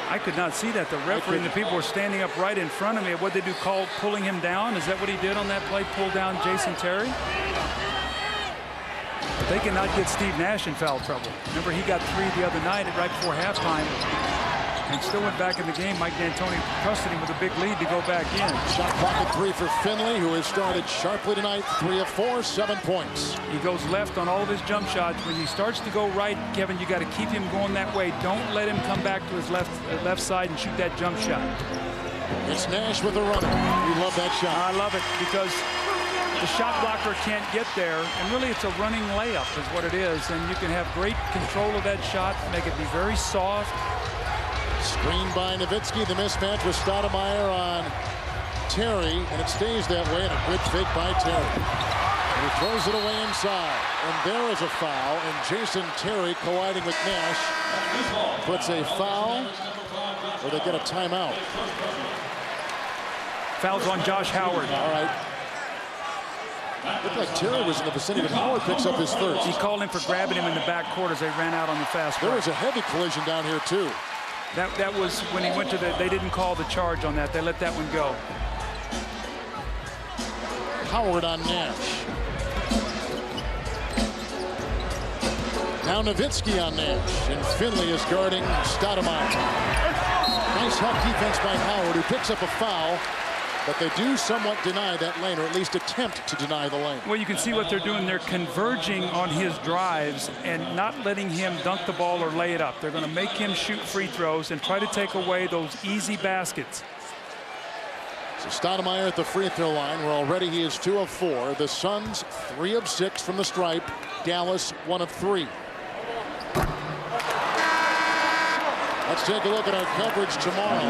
I could not see that. The referee and the people were standing up right in front of me. What they do, call pulling him down? Is that what he did on that play, pull down Jason Terry? But they cannot get Steve Nash in foul trouble. Remember, he got 3 the other night right before halftime and still went back in the game. Mike D'Antoni trusted him with a big lead to go back in. Shot clock at 3 for Finley, who has started sharply tonight. 3 of 4, 7 points. He goes left on all of his jump shots. When he starts to go right, Kevin, you got to keep him going that way. Don't let him come back to his left side and shoot that jump shot. It's Nash with a runner. You love that shot. I love it because the shot blocker can't get there, and really it's a running layup is what it is, and you can have great control of that shot, make it be very soft. Screen by Nowitzki. The mismatch with Stoudemire on Terry, and it stays that way, and a good fake by Terry. He throws it away inside, and there is a foul, and Jason Terry colliding with Nash puts a foul, or they get a timeout. Fouls on Josh Howard. All right. Looked like Terry was in the vicinity, but Howard picks up his first. He called him for grabbing him in the backcourt as they ran out on the fast break. There was a heavy collision down here, too. That was when he went to they didn't call the charge on that. They let that one go. Howard on Nash. Now Nowitzki on Nash, and Finley is guarding Stoudemire. Nice help defense by Howard, who picks up a foul, but they do somewhat deny that lane, or at least attempt to deny the lane. Well, you can see what they're doing. They're converging on his drives and not letting him dunk the ball or lay it up. They're going to make him shoot free throws and try to take away those easy baskets. So Stoudemire at the free throw line, where already he is 2 of 4. The Suns 3 of 6 from the stripe. Dallas 1 of 3. Let's take a look at our coverage tomorrow.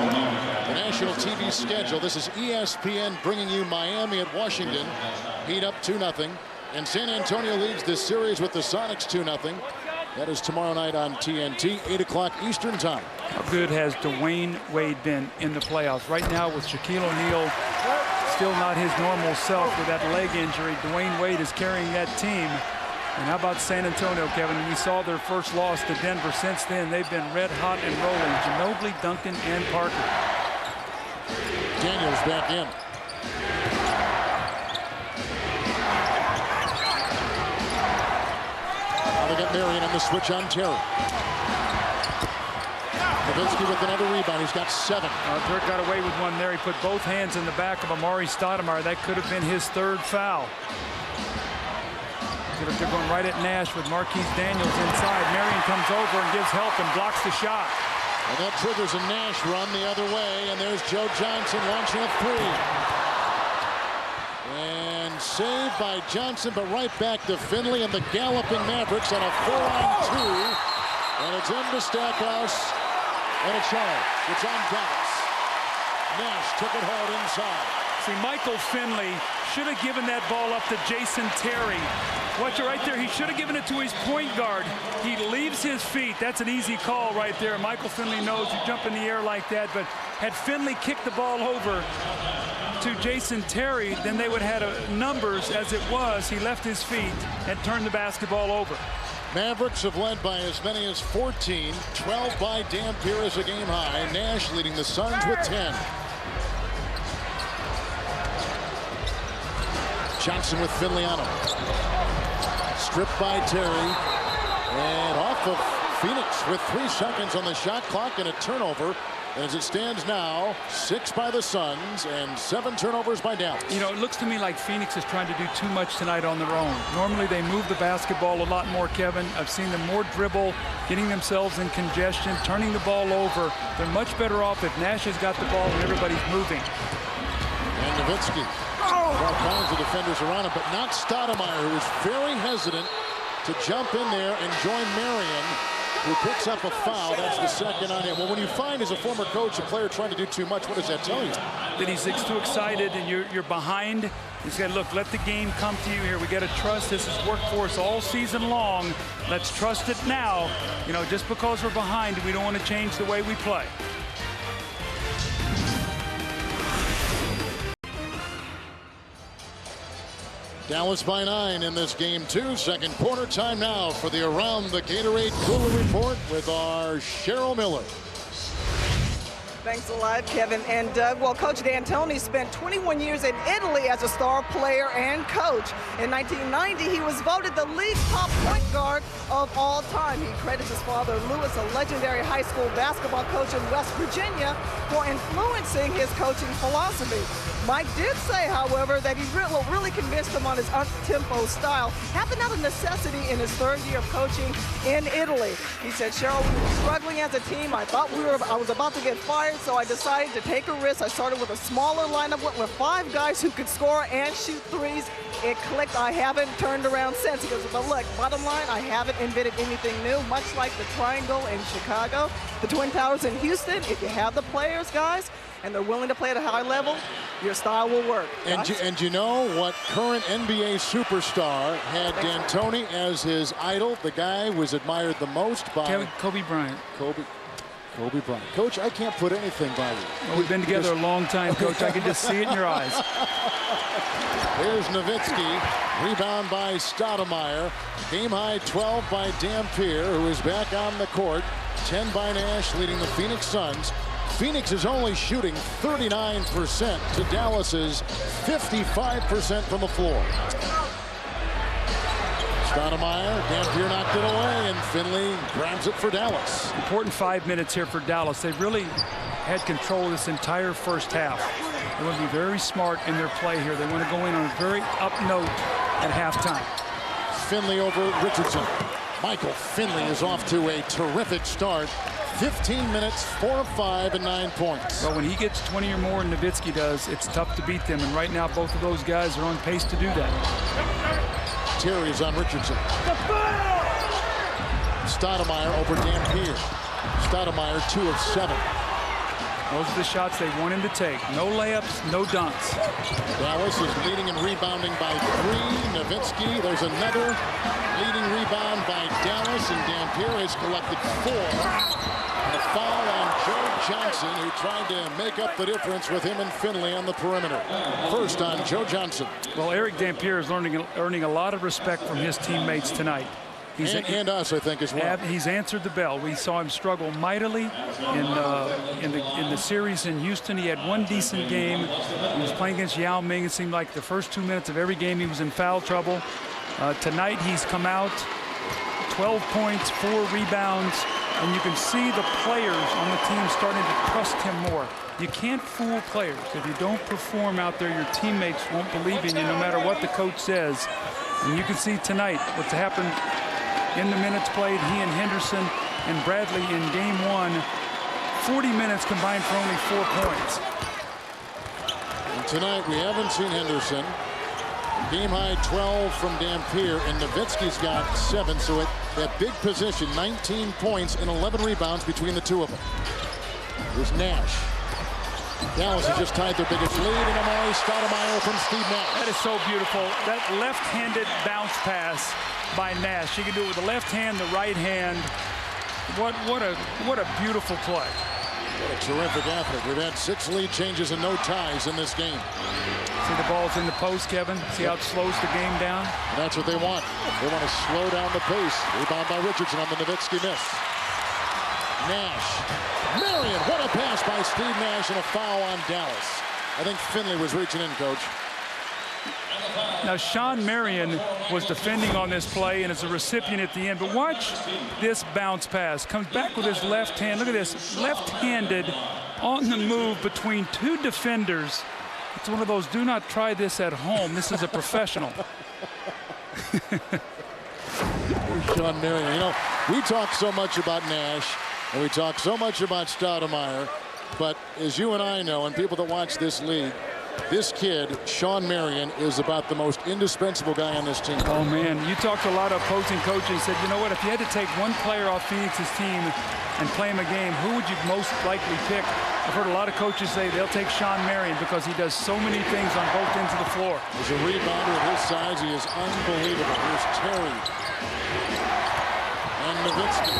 The national TV schedule. This is ESPN bringing you Miami at Washington. Heat up 2-0. And San Antonio leads this series with the Sonics 2-0. That is tomorrow night on TNT, 8 o'clock Eastern time. How good has Dwayne Wade been in the playoffs? Right now with Shaquille O'Neal still not his normal self with that leg injury, Dwayne Wade is carrying that team. And how about San Antonio, Kevin? We saw their first loss to Denver. Since then, they've been red hot and rolling. Ginobili, Duncan, and Parker. Daniels back in. Now they get Marion on the switch on Terry. Nowitzki with another rebound. He's got 7. Dirk got away with one there. He put both hands in the back of Amari Stoudemire. That could have been his 3rd foul. They're going right at Nash with Marquise Daniels inside. Marion comes over and gives help and blocks the shot. And that triggers a Nash run the other way. And there's Joe Johnson launching a 3. And saved by Johnson, but right back to Finley and the galloping Mavericks on a 4-on-2. And it's into Stackhouse. And a charge. It's on Dallas. Nash took it hard inside. See, Michael Finley should have given that ball up to Jason Terry. Watch it right there. He should have given it to his point guard. He leaves his feet. That's an easy call right there. Michael Finley knows you jump in the air like that. But had Finley kicked the ball over to Jason Terry, then they would have had numbers. As it was, he left his feet and turned the basketball over. Mavericks have led by as many as 14. 12 by Dampier as a game high. Nash leading the Suns with 10. Johnson with Finley on him. Stripped by Terry. And off of Phoenix with 3 seconds on the shot clock and a turnover. And as it stands now, 6 by the Suns and 7 turnovers by Dallas. You know, it looks to me like Phoenix is trying to do too much tonight on their own. Normally they move the basketball a lot more, Kevin. I've seen them more dribble, getting themselves in congestion, turning the ball over. They're much better off if Nash has got the ball and everybody's moving. And Nowitzki. All kinds of defenders around him, but not Stoudemire, who is very hesitant to jump in there and join Marion, who picks up a foul. That's the 2nd on him. Well, when you find as a former coach a player trying to do too much, what does that tell you? That he's too excited and you're behind. He's got to look, let the game come to you here. We got to trust this has worked for us all season long. Let's trust it now. You know, just because we're behind, we don't want to change the way we play. Dallas by 9 in this game 2. 2nd quarter time now for the Around the Gatorade Cooler Report with our Cheryl Miller. Thanks a lot, Kevin and Doug. Well, Coach D'Antoni spent 21 years in Italy as a star player and coach. In 1990, he was voted the league's top point guard of all time. He credits his father, Lewis, a legendary high school basketball coach in West Virginia, for influencing his coaching philosophy. Mike did say, however, that he really convinced him on his up-tempo style, happened out of necessity in his 3rd year of coaching in Italy. He said, Cheryl, we were struggling as a team. I thought I was about to get fired, so I decided to take a risk. I started with a smaller lineup, went with 5 guys who could score and shoot threes. It clicked. I haven't turned around since. He goes, but look, bottom line, I haven't invented anything new, much like the Triangle in Chicago, the Twin Towers in Houston. If you have the players, guys, and they're willing to play at a high level, your style will work. And you know what current NBA superstar had D'Antoni as his idol? The guy was admired the most by Kobe Bryant. Kobe Bryant. Coach, I can't put anything by you. Well, we've been together a long time, Coach. I can just see it in your eyes. Here's Nowitzki. Rebound by Stoudemire. Game high 12 by Dampier, who is back on the court. 10 by Nash, leading the Phoenix Suns. Phoenix is only shooting 39% to Dallas's 55% from the floor. Stoudemire, Dampier knocked it away, and Finley grabs it for Dallas. Important 5 minutes here for Dallas. They really had control of this entire first half. They want to be very smart in their play here. They want to go in on a very up note at halftime. Finley over Richardson. Michael Finley is off to a terrific start. 15 minutes, 4 of 5, and 9 points. Well, when he gets 20 or more, and Nowitzki does, it's tough to beat them. And right now, both of those guys are on pace to do that. Terry's on Richardson. Stoudemire over Dampier. Stoudemire 2 of 7. Those are the shots they want him to take. No layups, no dunks. Dallas is leading and rebounding by 3. Nowitzki, there's another leading rebound by Dallas, and Dampier has collected 4. And a foul on Joe Johnson, who tried to make up the difference with him and Finley on the perimeter. First on Joe Johnson. Well, Eric Dampier is earning a lot of respect from his teammates tonight. And us, I think, as well. He's answered the bell. We saw him struggle mightily in the series in Houston. He had one decent game. He was playing against Yao Ming. It seemed like the first 2 minutes of every game he was in foul trouble. Tonight he's come out 12 points, 4 rebounds, and you can see the players on the team starting to trust him more. You can't fool players. If you don't perform out there, your teammates won't believe in you no matter what the coach says. And you can see tonight what's happened in the minutes played. He and Henderson and Bradley in game 1, 40 minutes combined for only 4 points. And tonight we haven't seen Henderson. Game high 12 from Dampier, and Nowitzki's got 7, so at that big position, 19 points and 11 rebounds between the two of them. Here's Nash. Dallas has just tied their biggest lead, and Amari Stoudemire from Steve Nash. That is so beautiful. That left-handed bounce pass by Nash. He can do it with the left hand, the right hand. What a beautiful play. What a terrific effort. We've had 6 lead changes and no ties in this game. See the ball's in the post, Kevin? See how it slows the game down? And that's what they want. They want to slow down the pace. Rebound by Richardson on the Nowitzki miss. Nash. Marion, what a pass by Steve Nash, and a foul on Dallas. I think Finley was reaching in, Coach. Now, Sean Marion was defending on this play and is a recipient at the end. But watch this bounce pass. Comes back with his left hand. Look at this. Left-handed on the move between 2 defenders. It's one of those, do not try this at home. This is a professional. Sean Marion. You know, we talk so much about Nash, and we talk so much about Stoudemire. But as you and I know, and people that watch this league, this kid, Sean Marion, is about the most indispensable guy on this team. Oh, man. You talked to a lot of opposing coaches and said, you know what, if you had to take one player off Phoenix's team and play him a game, who would you most likely pick? I've heard a lot of coaches say they'll take Sean Marion because he does so many things on both ends of the floor. As a rebounder at his size, he is unbelievable. Here's Terry. And Nowitzki.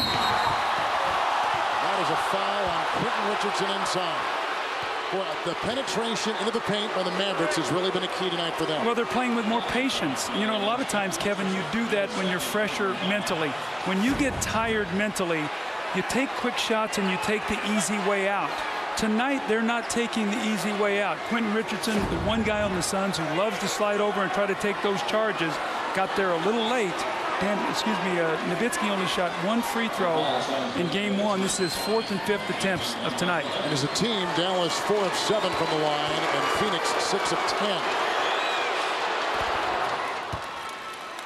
That is a foul on Quentin Richardson inside. Boy, the penetration into the paint by the Mavericks has really been a key tonight for them. Well, they're playing with more patience. You know, a lot of times, Kevin, you do that when you're fresher mentally. When you get tired mentally, you take quick shots and you take the easy way out. Tonight, they're not taking the easy way out. Quentin Richardson, the one guy on the Suns who loves to slide over and try to take those charges, got there a little late. Nowitzki only shot 1 free throw in game 1. This is 4th and 5th attempts of tonight. And as a team, Dallas 4 of 7 from the line, and Phoenix 6 of 10.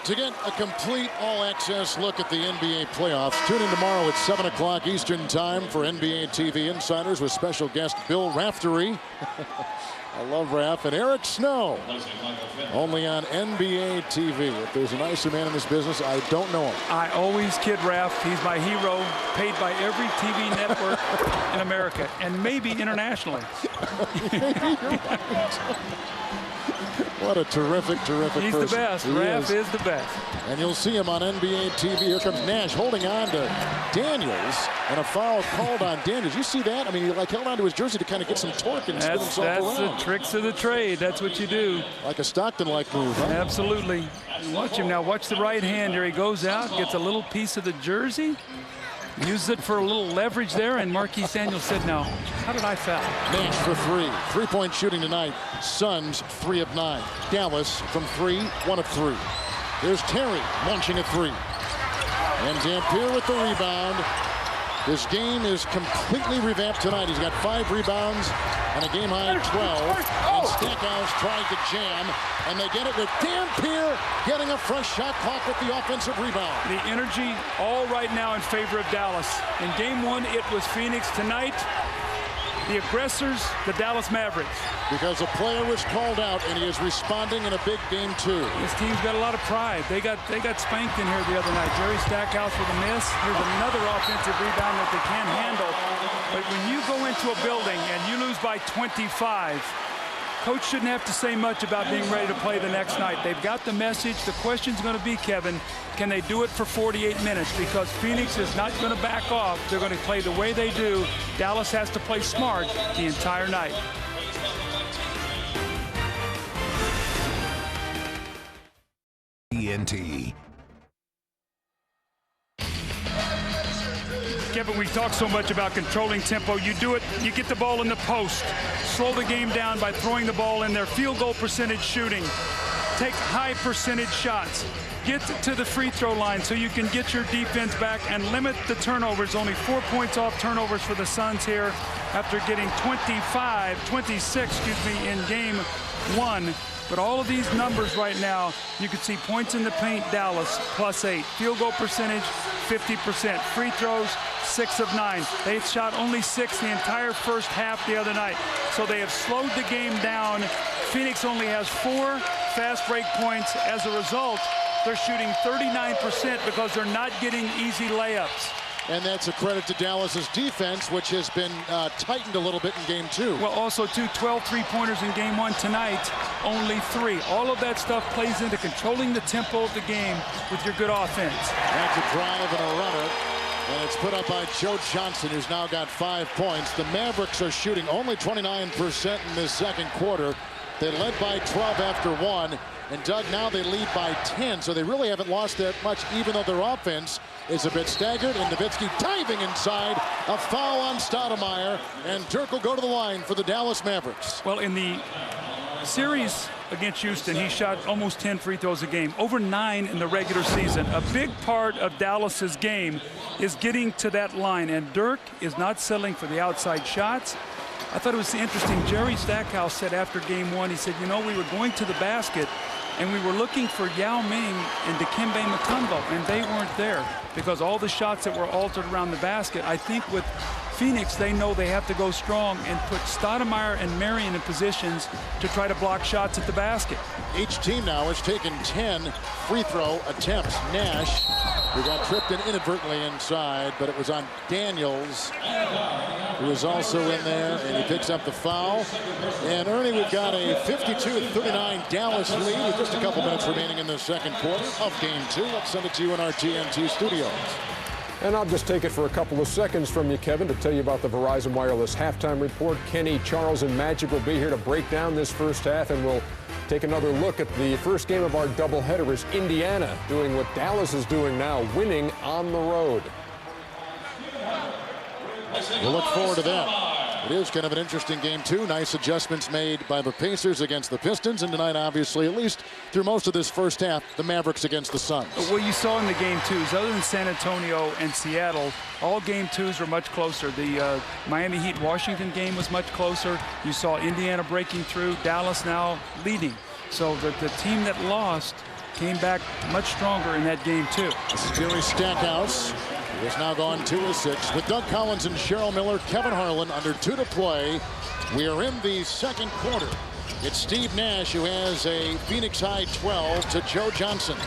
To get a complete all-access look at the NBA playoffs, tune in tomorrow at 7 o'clock Eastern Time for NBA TV Insiders with special guest Bill Raftery. I love Raph. And Eric Snow. Only on NBA TV. If there's a nicer man in this business, I don't know him. I always kid Raph. He's my hero, paid by every TV network in America, and maybe internationally. What a terrific person. He's the best. Raph is the best. And you'll see him on NBA TV. Here comes Nash holding on to Daniels, and a foul called on Daniels. You see that? I mean, he like held on to his jersey to kind of get some torque and spin himself around. That's the tricks of the trade. That's what you do. Like a Stockton-like move, huh? Absolutely. Watch him now. Watch the right hand here. He goes out, gets a little piece of the jersey, uses it for a little leverage there, and Marquise Daniels said, "No, how did I foul?" Nash for three. Three-point shooting tonight. Suns 3 of 9. Dallas from 3, 1 of 3. There's Terry launching a 3. And Dampier with the rebound. This game is completely revamped tonight. He's got 5 rebounds and a game-high 12. And Stackhouse tried to jam, and they get it with Dampier getting a fresh shot clock with the offensive rebound. The energy all right now in favor of Dallas. In game 1, it was Phoenix. Tonight, the aggressors, the Dallas Mavericks. Because a player was called out, and he is responding in a big game 2. This team's got a lot of pride. They got spanked in here the other night. Jerry Stackhouse with a miss. Here's another offensive rebound that they can't handle. But when you go into a building and you lose by 25, coach shouldn't have to say much about being ready to play the next night. They've got the message. The question's going to be, Kevin, can they do it for 48 minutes? Because Phoenix is not going to back off. They're going to play the way they do. Dallas has to play smart the entire night. TNT. Kevin, we talk so much about controlling tempo. You do it, you get the ball in the post. Slow the game down by throwing the ball in there. Field goal percentage shooting. Take high percentage shots. Get to the free throw line so you can get your defense back and limit the turnovers. Only 4 points off turnovers for the Suns here after getting 26 in game 1. But all of these numbers right now, you can see points in the paint, Dallas, +8. Field goal percentage, 50%. Free throws, 6 of 9. They shot only 6 the entire first half the other night. So they have slowed the game down. Phoenix only has 4 fast break points. As a result, they're shooting 39% because they're not getting easy layups. And that's a credit to Dallas's defense, which has been tightened a little bit in game 2. Well, also, 12 three-pointers in game 1 tonight, only 3. All of that stuff plays into controlling the tempo of the game with your good offense. That's a drive and a runner. And it's put up by Joe Johnson, who's now got 5 points. The Mavericks are shooting only 29% in this second quarter. They led by 12 after 1. And Doug, now they lead by 10, so they really haven't lost that much, even though their offense is a bit staggered. And Nowitzki diving inside, a foul on Stoudemire, and Dirk will go to the line for the Dallas Mavericks. Well, in the series against Houston, he shot almost 10 free throws a game, over 9 in the regular season. A big part of Dallas's game is getting to that line, and Dirk is not settling for the outside shots. I thought it was interesting. Jerry Stackhouse said after game 1, he said, you know, we were going to the basket and we were looking for Yao Ming and Dikembe Mutombo, and they weren't there because all the shots that were altered around the basket. I think with Phoenix, they know they have to go strong and put Stoudemire and Marion in positions to try to block shots at the basket. Each team now has taken 10 free throw attempts. Nash, who got tripped in inadvertently inside, but it was on Daniels, who was also in there, and he picks up the foul. And Ernie, we've got a 52-39 Dallas lead with just a couple minutes remaining in the second quarter of game 2. Let's send it to you in our TNT studios. And I'll just take it for a couple of seconds from you, Kevin, to tell you about the Verizon Wireless halftime report. Kenny, Charles, and Magic will be here to break down this first half, and we'll take another look at the first game of our doubleheader as Indiana doing what Dallas is doing now, winning on the road. We'll look forward to that. It is kind of an interesting game, too. Nice adjustments made by the Pacers against the Pistons. And tonight, obviously, at least through most of this first half, the Mavericks against the Suns. What you saw in the game 2s, other than San Antonio and Seattle, all game 2s were much closer. The Miami Heat-Washington game was much closer. You saw Indiana breaking through, Dallas now leading. So the team that lost came back much stronger in that game, too. Jerry Stackhouse has now gone 2 of 6 with Doug Collins and Cheryl Miller, Kevin Harlan under 2 to play. We are in the second quarter. It's Steve Nash who has a Phoenix high 12 to Joe Johnson.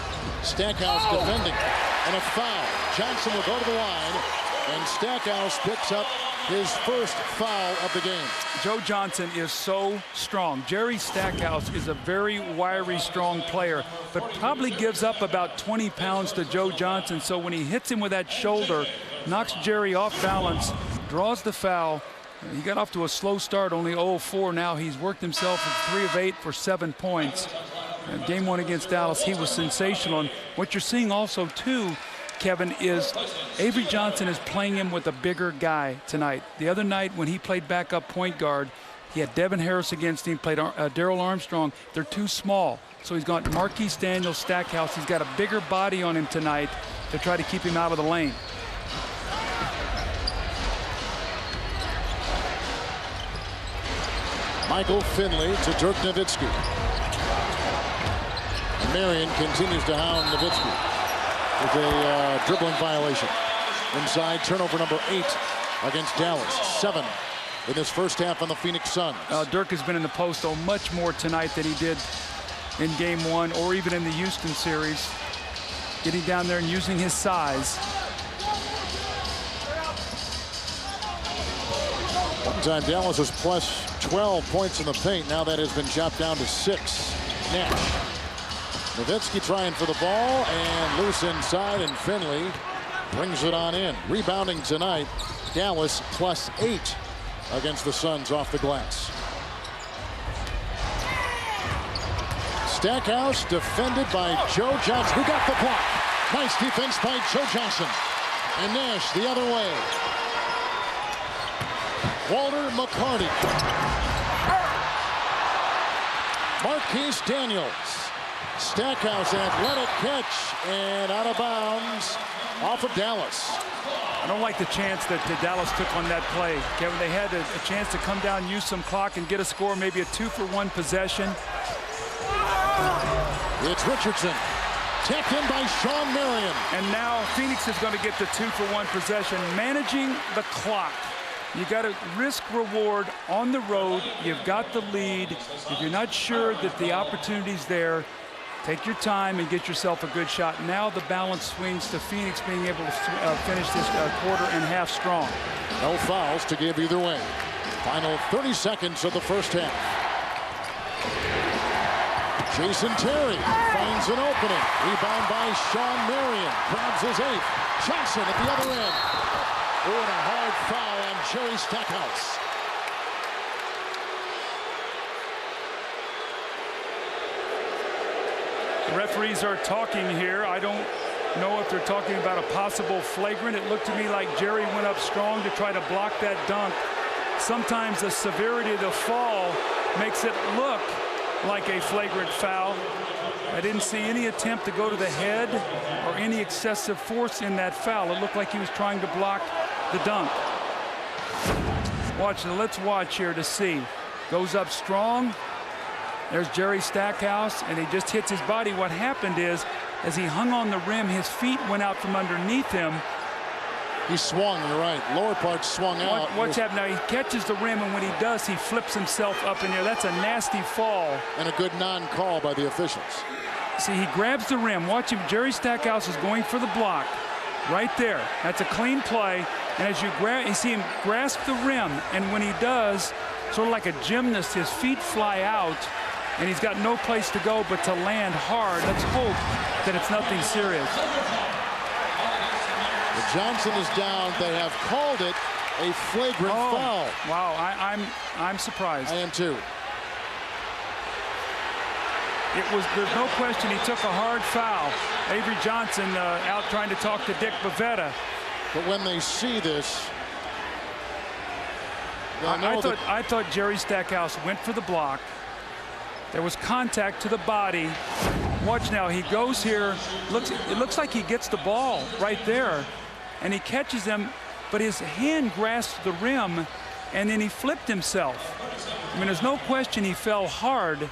Stackhouse defending and a foul. Johnson will go to the line, and Stackhouse picks up his first foul of the game. Joe Johnson is so strong. Jerry Stackhouse is a very wiry, strong player, but probably gives up about 20 pounds to Joe Johnson. So when he hits him with that shoulder, knocks Jerry off balance, draws the foul. He got off to a slow start, only 0 of 4. Now he's worked himself from 3 of 8 for 7 points. Game 1 against Dallas, he was sensational. And what you're seeing also, too, Kevin, is Avery Johnson is playing him with a bigger guy tonight. The other night when he played backup point guard, he had Devin Harris against him, played Darrell Armstrong. They're too small. So he's got Marquise Daniels, Stackhouse. He's got a bigger body on him tonight to try to keep him out of the lane. Michael Finley to Dirk Nowitzki. And Marion continues to hound Nowitzki with a dribbling violation. Inside, turnover number 8 against Dallas. 7 in this first half on the Phoenix Suns. Dirk has been in the post much more tonight than he did in game 1 or even in the Houston series. Getting down there and using his size. One time Dallas was plus 12 points in the paint. Now that has been chopped down to 6. Nash. Nowitzki trying for the ball and loose inside, and Finley brings it on in. Rebounding tonight, Dallas plus 8 against the Suns off the glass. Stackhouse defended by Joe Johnson, who got the block. Nice defense by Joe Johnson. And Nash the other way. Walter McCarty. Marquise Daniels. Stackhouse, an athletic catch, and out of bounds off of Dallas. I don't like the chance that Dallas took on that play. Kevin, they had a chance to come down, use some clock, and get a score, maybe a 2-for-1 possession. It's Richardson. Tapped in by Sean Marion. And now Phoenix is going to get the 2-for-1 possession. Managing the clock. You got to risk reward on the road. You've got the lead. If you're not sure that the opportunity's there, take your time and get yourself a good shot. Now the balance swings to Phoenix being able to finish this quarter and half strong. No fouls to give either way. Final 30 seconds of the first half. Jason Terry finds an opening. Rebound by Sean Marion. Grabs his 8th. Johnson at the other end. Oh, and a hard foul on Jerry Stackhouse. The referees are talking here. I don't know if they're talking about a possible flagrant. It looked to me like Jerry went up strong to try to block that dunk. Sometimes the severity of the fall makes it look like a flagrant foul. I didn't see any attempt to go to the head or any excessive force in that foul. It looked like he was trying to block the dunk. Let's watch here to see. Goes up strong. There's Jerry Stackhouse, and he just hits his body. What happened is, as he hung on the rim, his feet went out from underneath him. He swung, you're right. Lower part swung out. What's happened now? He catches the rim, and when he does, he flips himself up in there. That's a nasty fall. And a good non-call by the officials. See, he grabs the rim. Watch him. Jerry Stackhouse is going for the block. Right there. That's a clean play. And as you see him grasp the rim, and when he does, sort of like a gymnast, his feet fly out, and he's got no place to go but to land hard. Let's hope that it's nothing serious. Johnson is down. They have called it a flagrant foul. Wow, I'm surprised. I am too. There's no question he took a hard foul. Avery Johnson out trying to talk to Dick Bavetta. But when they see this, I thought Jerry Stackhouse went for the block. There was contact to the body. Watch now, he goes here. It looks like he gets the ball right there, and he catches him, but his hand grasped the rim, and then he flipped himself. I mean, there's no question he fell hard,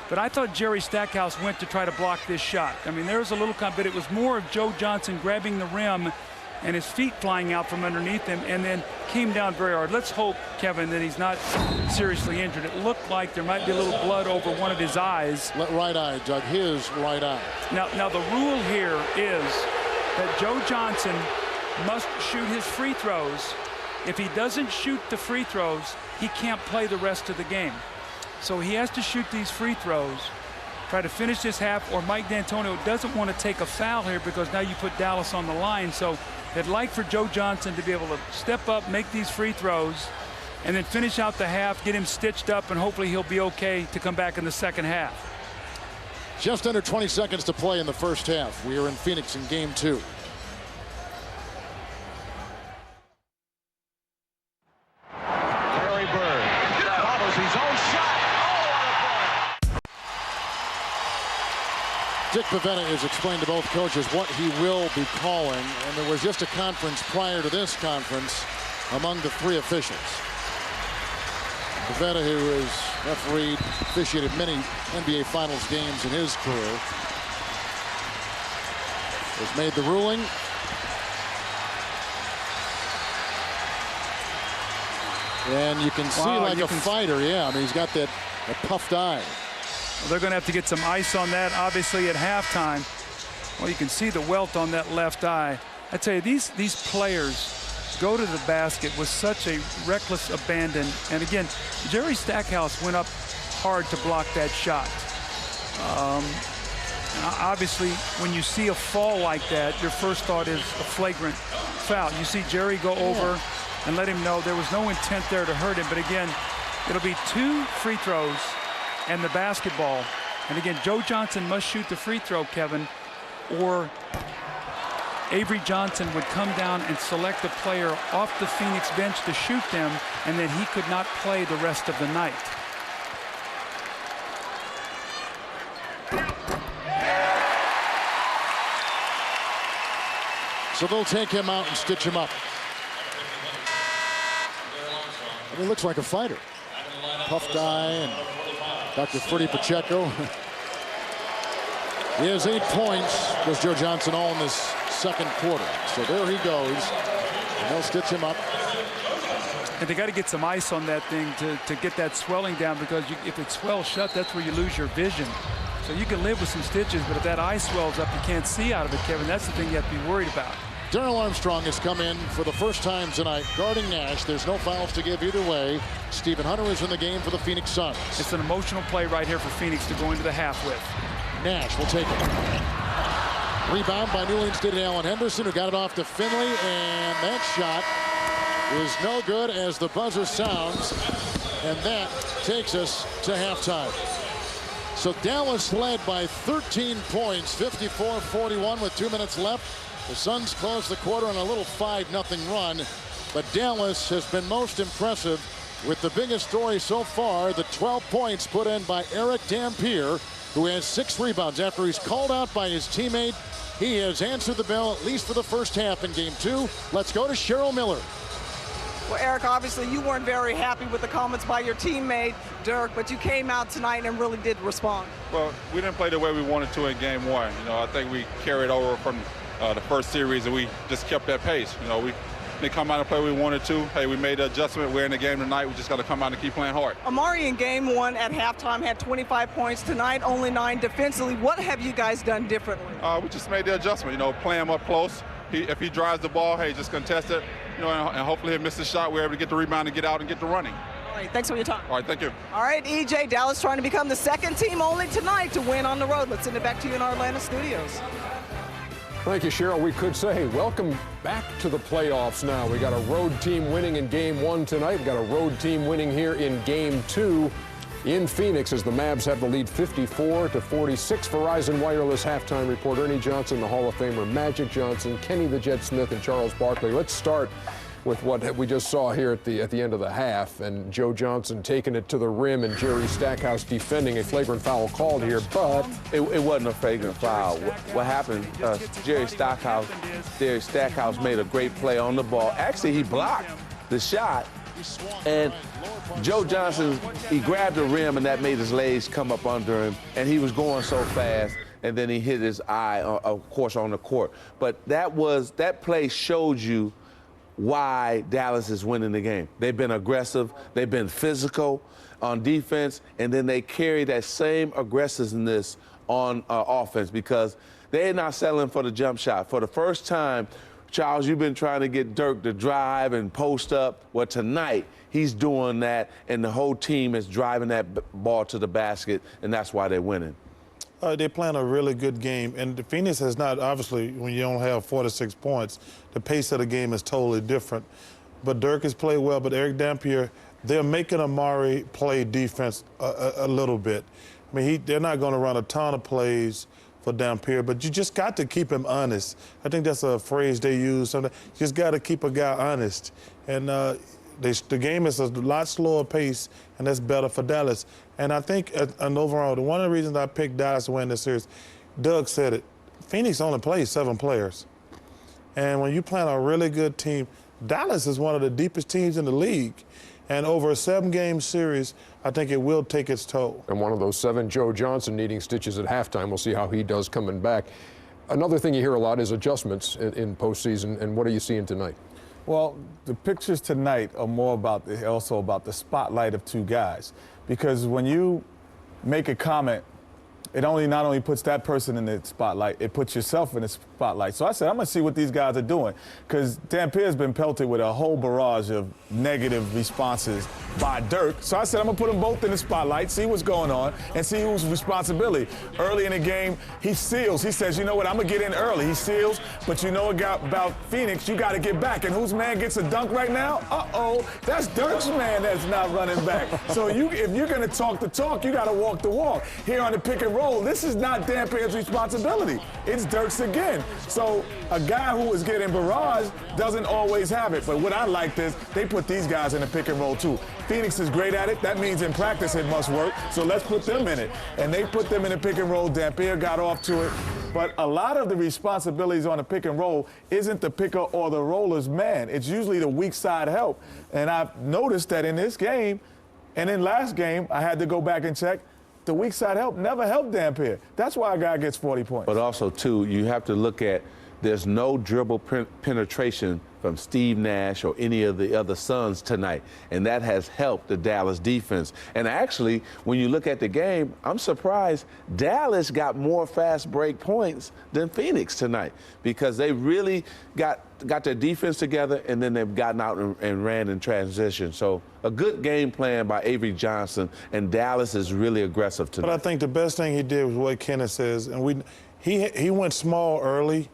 But I thought Jerry Stackhouse went to try to block this shot. I mean, there was a little, but it was more of Joe Johnson grabbing the rim and his feet flying out from underneath him, and then came down very hard. Let's hope, Kevin, that he's not seriously injured. It looked like there might be a little blood over one of his eyes. Right eye, Doug, his right eye. Now the rule here is that Joe Johnson must shoot his free throws. If he doesn't shoot the free throws, he can't play the rest of the game. So he has to shoot these free throws, try to finish this half, or Mike D'Antonio doesn't want to take a foul here because now you put Dallas on the line. So they'd like for Joe Johnson to be able to step up, make these free throws, and then finish out the half, get him stitched up, and hopefully he'll be okay to come back in the second half. Just under 20 seconds to play in the first half. We are in Phoenix in game 2. Larry Bird follows his own shot. Dick Pavetta has explained to both coaches what he will be calling, and there was just a conference prior to this conference among the 3 officials. Pavetta, who has refereed, officiated many NBA Finals games in his career, has made the ruling. And you can see like a fighter, yeah. I mean, he's got that puffed eye. Well, they're going to have to get some ice on that, obviously, at halftime. Well, you can see the welt on that left eye. I tell you, these players go to the basket with such a reckless abandon. And again, Jerry Stackhouse went up hard to block that shot. Obviously, when you see a fall like that, your first thought is a flagrant foul. You see Jerry go over and let him know there was no intent there to hurt him. But again, it'll be 2 free throws and the basketball. And again, Joe Johnson must shoot the free throw, Kevin, or Avery Johnson would come down and select a player off the Phoenix bench to shoot them, and then he could not play the rest of the night. So they'll take him out and stitch him up. He looks like a fighter. Puffed eye, and Dr. Freddie Pacheco. He has 8 points, was Joe Johnson, all in this second quarter. So there he goes, and they'll stitch him up. And they got to get some ice on that thing to get that swelling down, because if it swells shut, that's where you lose your vision. So you can live with some stitches, but if that eye swells up, you can't see out of it, Kevin. That's the thing you have to be worried about. Darrell Armstrong has come in for the first time tonight, guarding Nash. There's no fouls to give either way. Stephen Hunter is in the game for the Phoenix Suns. It's an emotional play right here for Phoenix to go into the half with. Nash will take it. Rebound by New Orleans State Allen Henderson, who got it off to Finley, and that shot is no good as the buzzer sounds, and that takes us to halftime. So Dallas led by 13 points, 54-41 with 2 minutes left. The Suns closed the quarter on a little 5-0 run, but Dallas has been most impressive with the biggest story so far, the 12 points put in by Eric Dampier, who has 6 rebounds. After he's called out by his teammate, he has answered the bell, at least for the first half in game 2. Let's go to Cheryl Miller. Well, Eric, obviously you weren't very happy with the comments by your teammate, Dirk, but you came out tonight and really did respond. Well, we didn't play the way we wanted to in game 1. You know, I think we carried over from the first series, and we just kept that pace. You know, we didn't come out and play we wanted to. Hey, we made the adjustment. We're in the game tonight. We just got to come out and keep playing hard. Amari in game 1 at halftime had 25 points. Tonight, only 9 defensively. What have you guys done differently? We just made the adjustment. You know, play him up close. If he drives the ball, hey, just contest it. You know, and hopefully he'll miss the shot. We're able to get the rebound and get out and get the running. All right, thanks for your time. All right, thank you. All right, EJ, Dallas trying to become the second team only tonight to win on the road. Let's send it back to you in our Atlanta studios. Thank you, Cheryl. We could say welcome back to the playoffs now. We got a road team winning in game 1 tonight. We got a road team winning here in game 2 in Phoenix as the Mavs have the lead 54-46. Verizon Wireless halftime report, Ernie Johnson, the Hall of Famer Magic Johnson, Kenny the Jet Smith, and Charles Barkley. Let's start with what we just saw here at the end of the half, and Joe Johnson taking it to the rim and Jerry Stackhouse defending. A flagrant foul called here, but it wasn't a flagrant foul. What happened, Jerry Stackhouse made a great play on the ball. Actually, he blocked the shot, And Joe Johnson, he grabbed the rim, and that made his legs come up under him, and he was going so fast, and then he hit his eye, of course, on the court. But that play showed you why Dallas is winning the game. They've been aggressive, they've been physical on defense, and then they carry that same aggressiveness on offense because they're not settling for the jump shot. For the first time, Charles, you've been trying to get Dirk to drive and post up. Well, tonight, he's doing that, and the whole team is driving that ball to the basket, and that's why they're winning. They're playing a really good game, and the Phoenix has not, obviously, when you don't have 46 points, the pace of the game is totally different. But Dirk has played well, but Eric Dampier, they're making Amari play defense a little bit. I mean, they're not going to run a ton of plays for Dampier, but you just got to keep him honest. I think that's a phrase they use sometimes. You just got to keep a guy honest. And the game is a lot slower pace, and that's better for Dallas. And I think, and overall, one of the reasons I picked Dallas to win this series, Doug said it, Phoenix only plays 7 players. And when you play on a really good team, Dallas is one of the deepest teams in the league. And over a 7-game series, I think it will take its toll. And one of those 7, Joe Johnson, needing stitches at halftime. We'll see how he does coming back. Another thing you hear a lot is adjustments in postseason. And what are you seeing tonight? Well, the pictures tonight are more also about the spotlight of 2 guys. Because when you make a comment, it not only puts that person in the spotlight, it puts yourself in the spotlight. So I said, I'm going to see what these guys are doing. Because Dampier's been pelted with a whole barrage of negative responses by Dirk. So I said, I'm going to put them both in the spotlight, see what's going on, and see whose responsibility. Early in the game, he seals. He says, you know what, I'm going to get in early. He seals, but you know about Phoenix, you got to get back. And whose man gets a dunk right now? Uh-oh, that's Dirk's man that's not running back. So if you're going to talk the talk, you got to walk the walk. Here on the pick and roll, this is not Dampier's responsibility. It's Dirk's again. So a guy who is getting barrage doesn't always have it. But what I like is they put these guys in the pick and roll too. Phoenix is great at it. That means in practice it must work. So let's put them in it. And they put them in the pick and roll. Dampier got off to it. But a lot of the responsibilities on the pick and roll isn't the picker or the roller's man. It's usually the weak side help. And I've noticed that in this game and in last game, I had to go back and check, the weak side help never helped Dampier. That's why a guy gets 40 points. But also, too, you have to look at there's no dribble penetration from Steve Nash or any of the other Suns tonight, and that has helped the Dallas defense. And actually, when you look at the game, I'm surprised Dallas got more fast break points than Phoenix tonight because they really got their defense together, and then they've gotten out and ran in transition. So a good game plan by Avery Johnson, and Dallas is really aggressive tonight. But I think the best thing he did was what Kenneth says, and he went small early.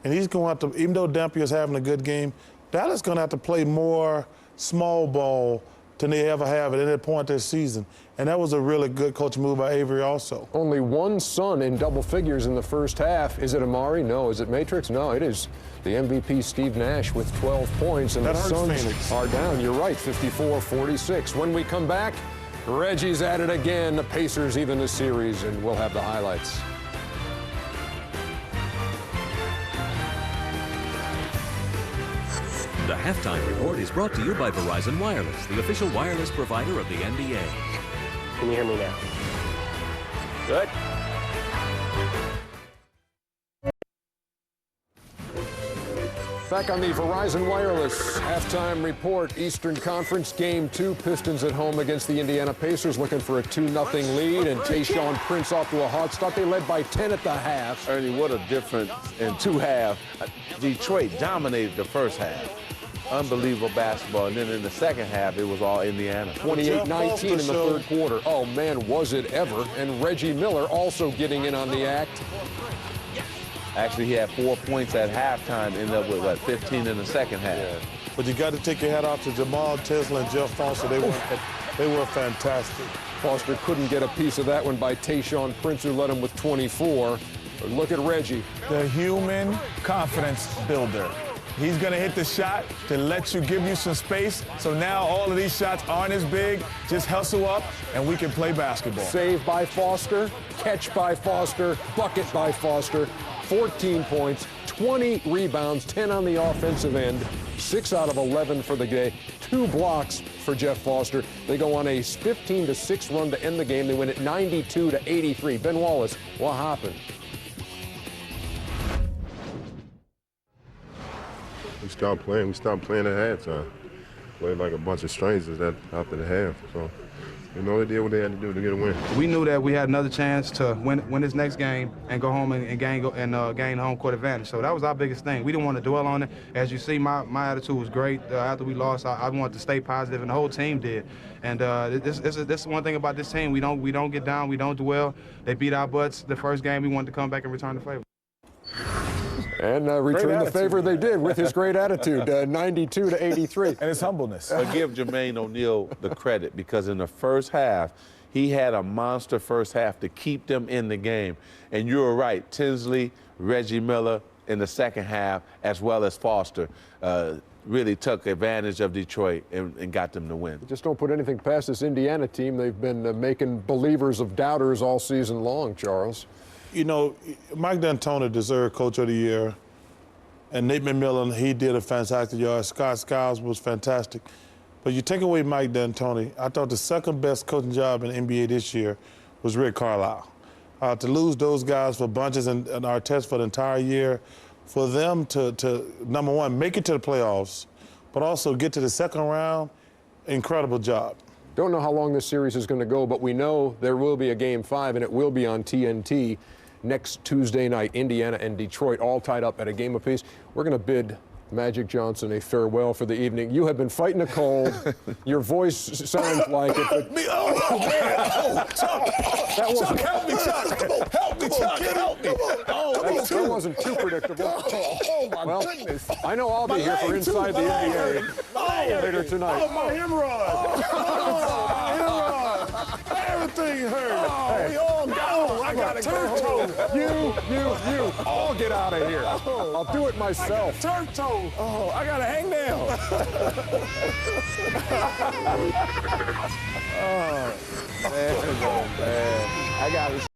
And he's going to have to, even though Dampier's having a good game, Dallas is going to have to play more small ball than they ever have at any point this season. And that was a really good coach move by Avery also. Only 1 Sun in double figures in the first half. Is it Amari? No. Is it Matrix? No, it is the MVP Steve Nash with 12 points. And that the Suns are down. You're right, 54-46. When we come back, Reggie's at it again. The Pacers even the series, and we'll have the highlights. The Halftime Report is brought to you by Verizon Wireless, the official wireless provider of the NBA. Can you hear me now? Good. Back on the Verizon Wireless Halftime Report, Eastern Conference Game 2, Pistons at home against the Indiana Pacers, looking for a 2-0 lead, and Tayshaun Prince off to a hot start. They led by 10 at the half. Ernie, what a difference in 2 halves. Detroit dominated the first half. Unbelievable basketball. And then in the second half, it was all Indiana. 28-19 in the third quarter. Oh, man, was it ever. And Reggie Miller also getting in on the act. Actually, he had 4 points at halftime, ended up with, 15 in the second half. Yeah. But you got to take your hat off to Jamal Tesla and Jeff Foster. They were fantastic. Foster couldn't get a piece of that one by Tayshaun Prince, who led him with 24. But look at Reggie. The human confidence builder. He's going to hit the shot to give you some space. So now all of these shots aren't as big. Just hustle up, and we can play basketball. Save by Foster, catch by Foster, bucket by Foster. 14 points, 20 rebounds, 10 on the offensive end, 6 out of 11 for the day, 2 blocks for Jeff Foster. They go on a 15-6 run to end the game. They win it 92-83. Ben Wallace, what happened? We stopped playing. We stopped playing at halftime. Played like a bunch of strangers after the half. So, you know, they did what they had to do to get a win. We knew that we had another chance to win this next game and go home and gain home court advantage. So that was our biggest thing. We didn't want to dwell on it. As you see, my attitude was great. After we lost, I wanted to stay positive, and the whole team did. And this is one thing about this team. We don't get down. We don't dwell. They beat our butts the first game. We wanted to come back and return the favor. And return the favor they did with his great attitude, 92-83. And his humbleness. But give Jermaine O'Neal the credit, because in the first half, he had a monster first half to keep them in the game. And you were right, Tinsley, Reggie Miller in the second half, as well as Foster, really took advantage of Detroit and got them to win. Just don't put anything past this Indiana team. They've been making believers of doubters all season long, Charles. You know, Mike D'Antoni deserved Coach of the Year, and Nate McMillan, he did a fantastic job. Scott Skiles was fantastic. But you take away Mike D'Antoni, I thought the second best coaching job in the NBA this year was Rick Carlisle. To lose those guys for Bunches and Artest for the entire year, for them to, number one, make it to the playoffs, but also get to the second round, incredible job. Don't know how long this series is going to go, but we know there will be a Game 5, and it will be on TNT next Tuesday night. Indiana and Detroit all tied up at a game apiece. We're going to bid Magic Johnson a farewell for the evening. You have been fighting a cold. Your voice sounds like it. Help me! Oh, man! Oh, Chuck, help me, Chuck! Help me, Chuck! Help me! Oh, that wasn't too predictable. Oh, my goodness! I know I'll be here for Inside the NBA later tonight. Oh, my hemorrhoid! Everything hurt. Oh, we all go. I got to go. You all get out of here. I'll do it myself. Turf toe. Oh, I got to hang down. Oh, man. I got it.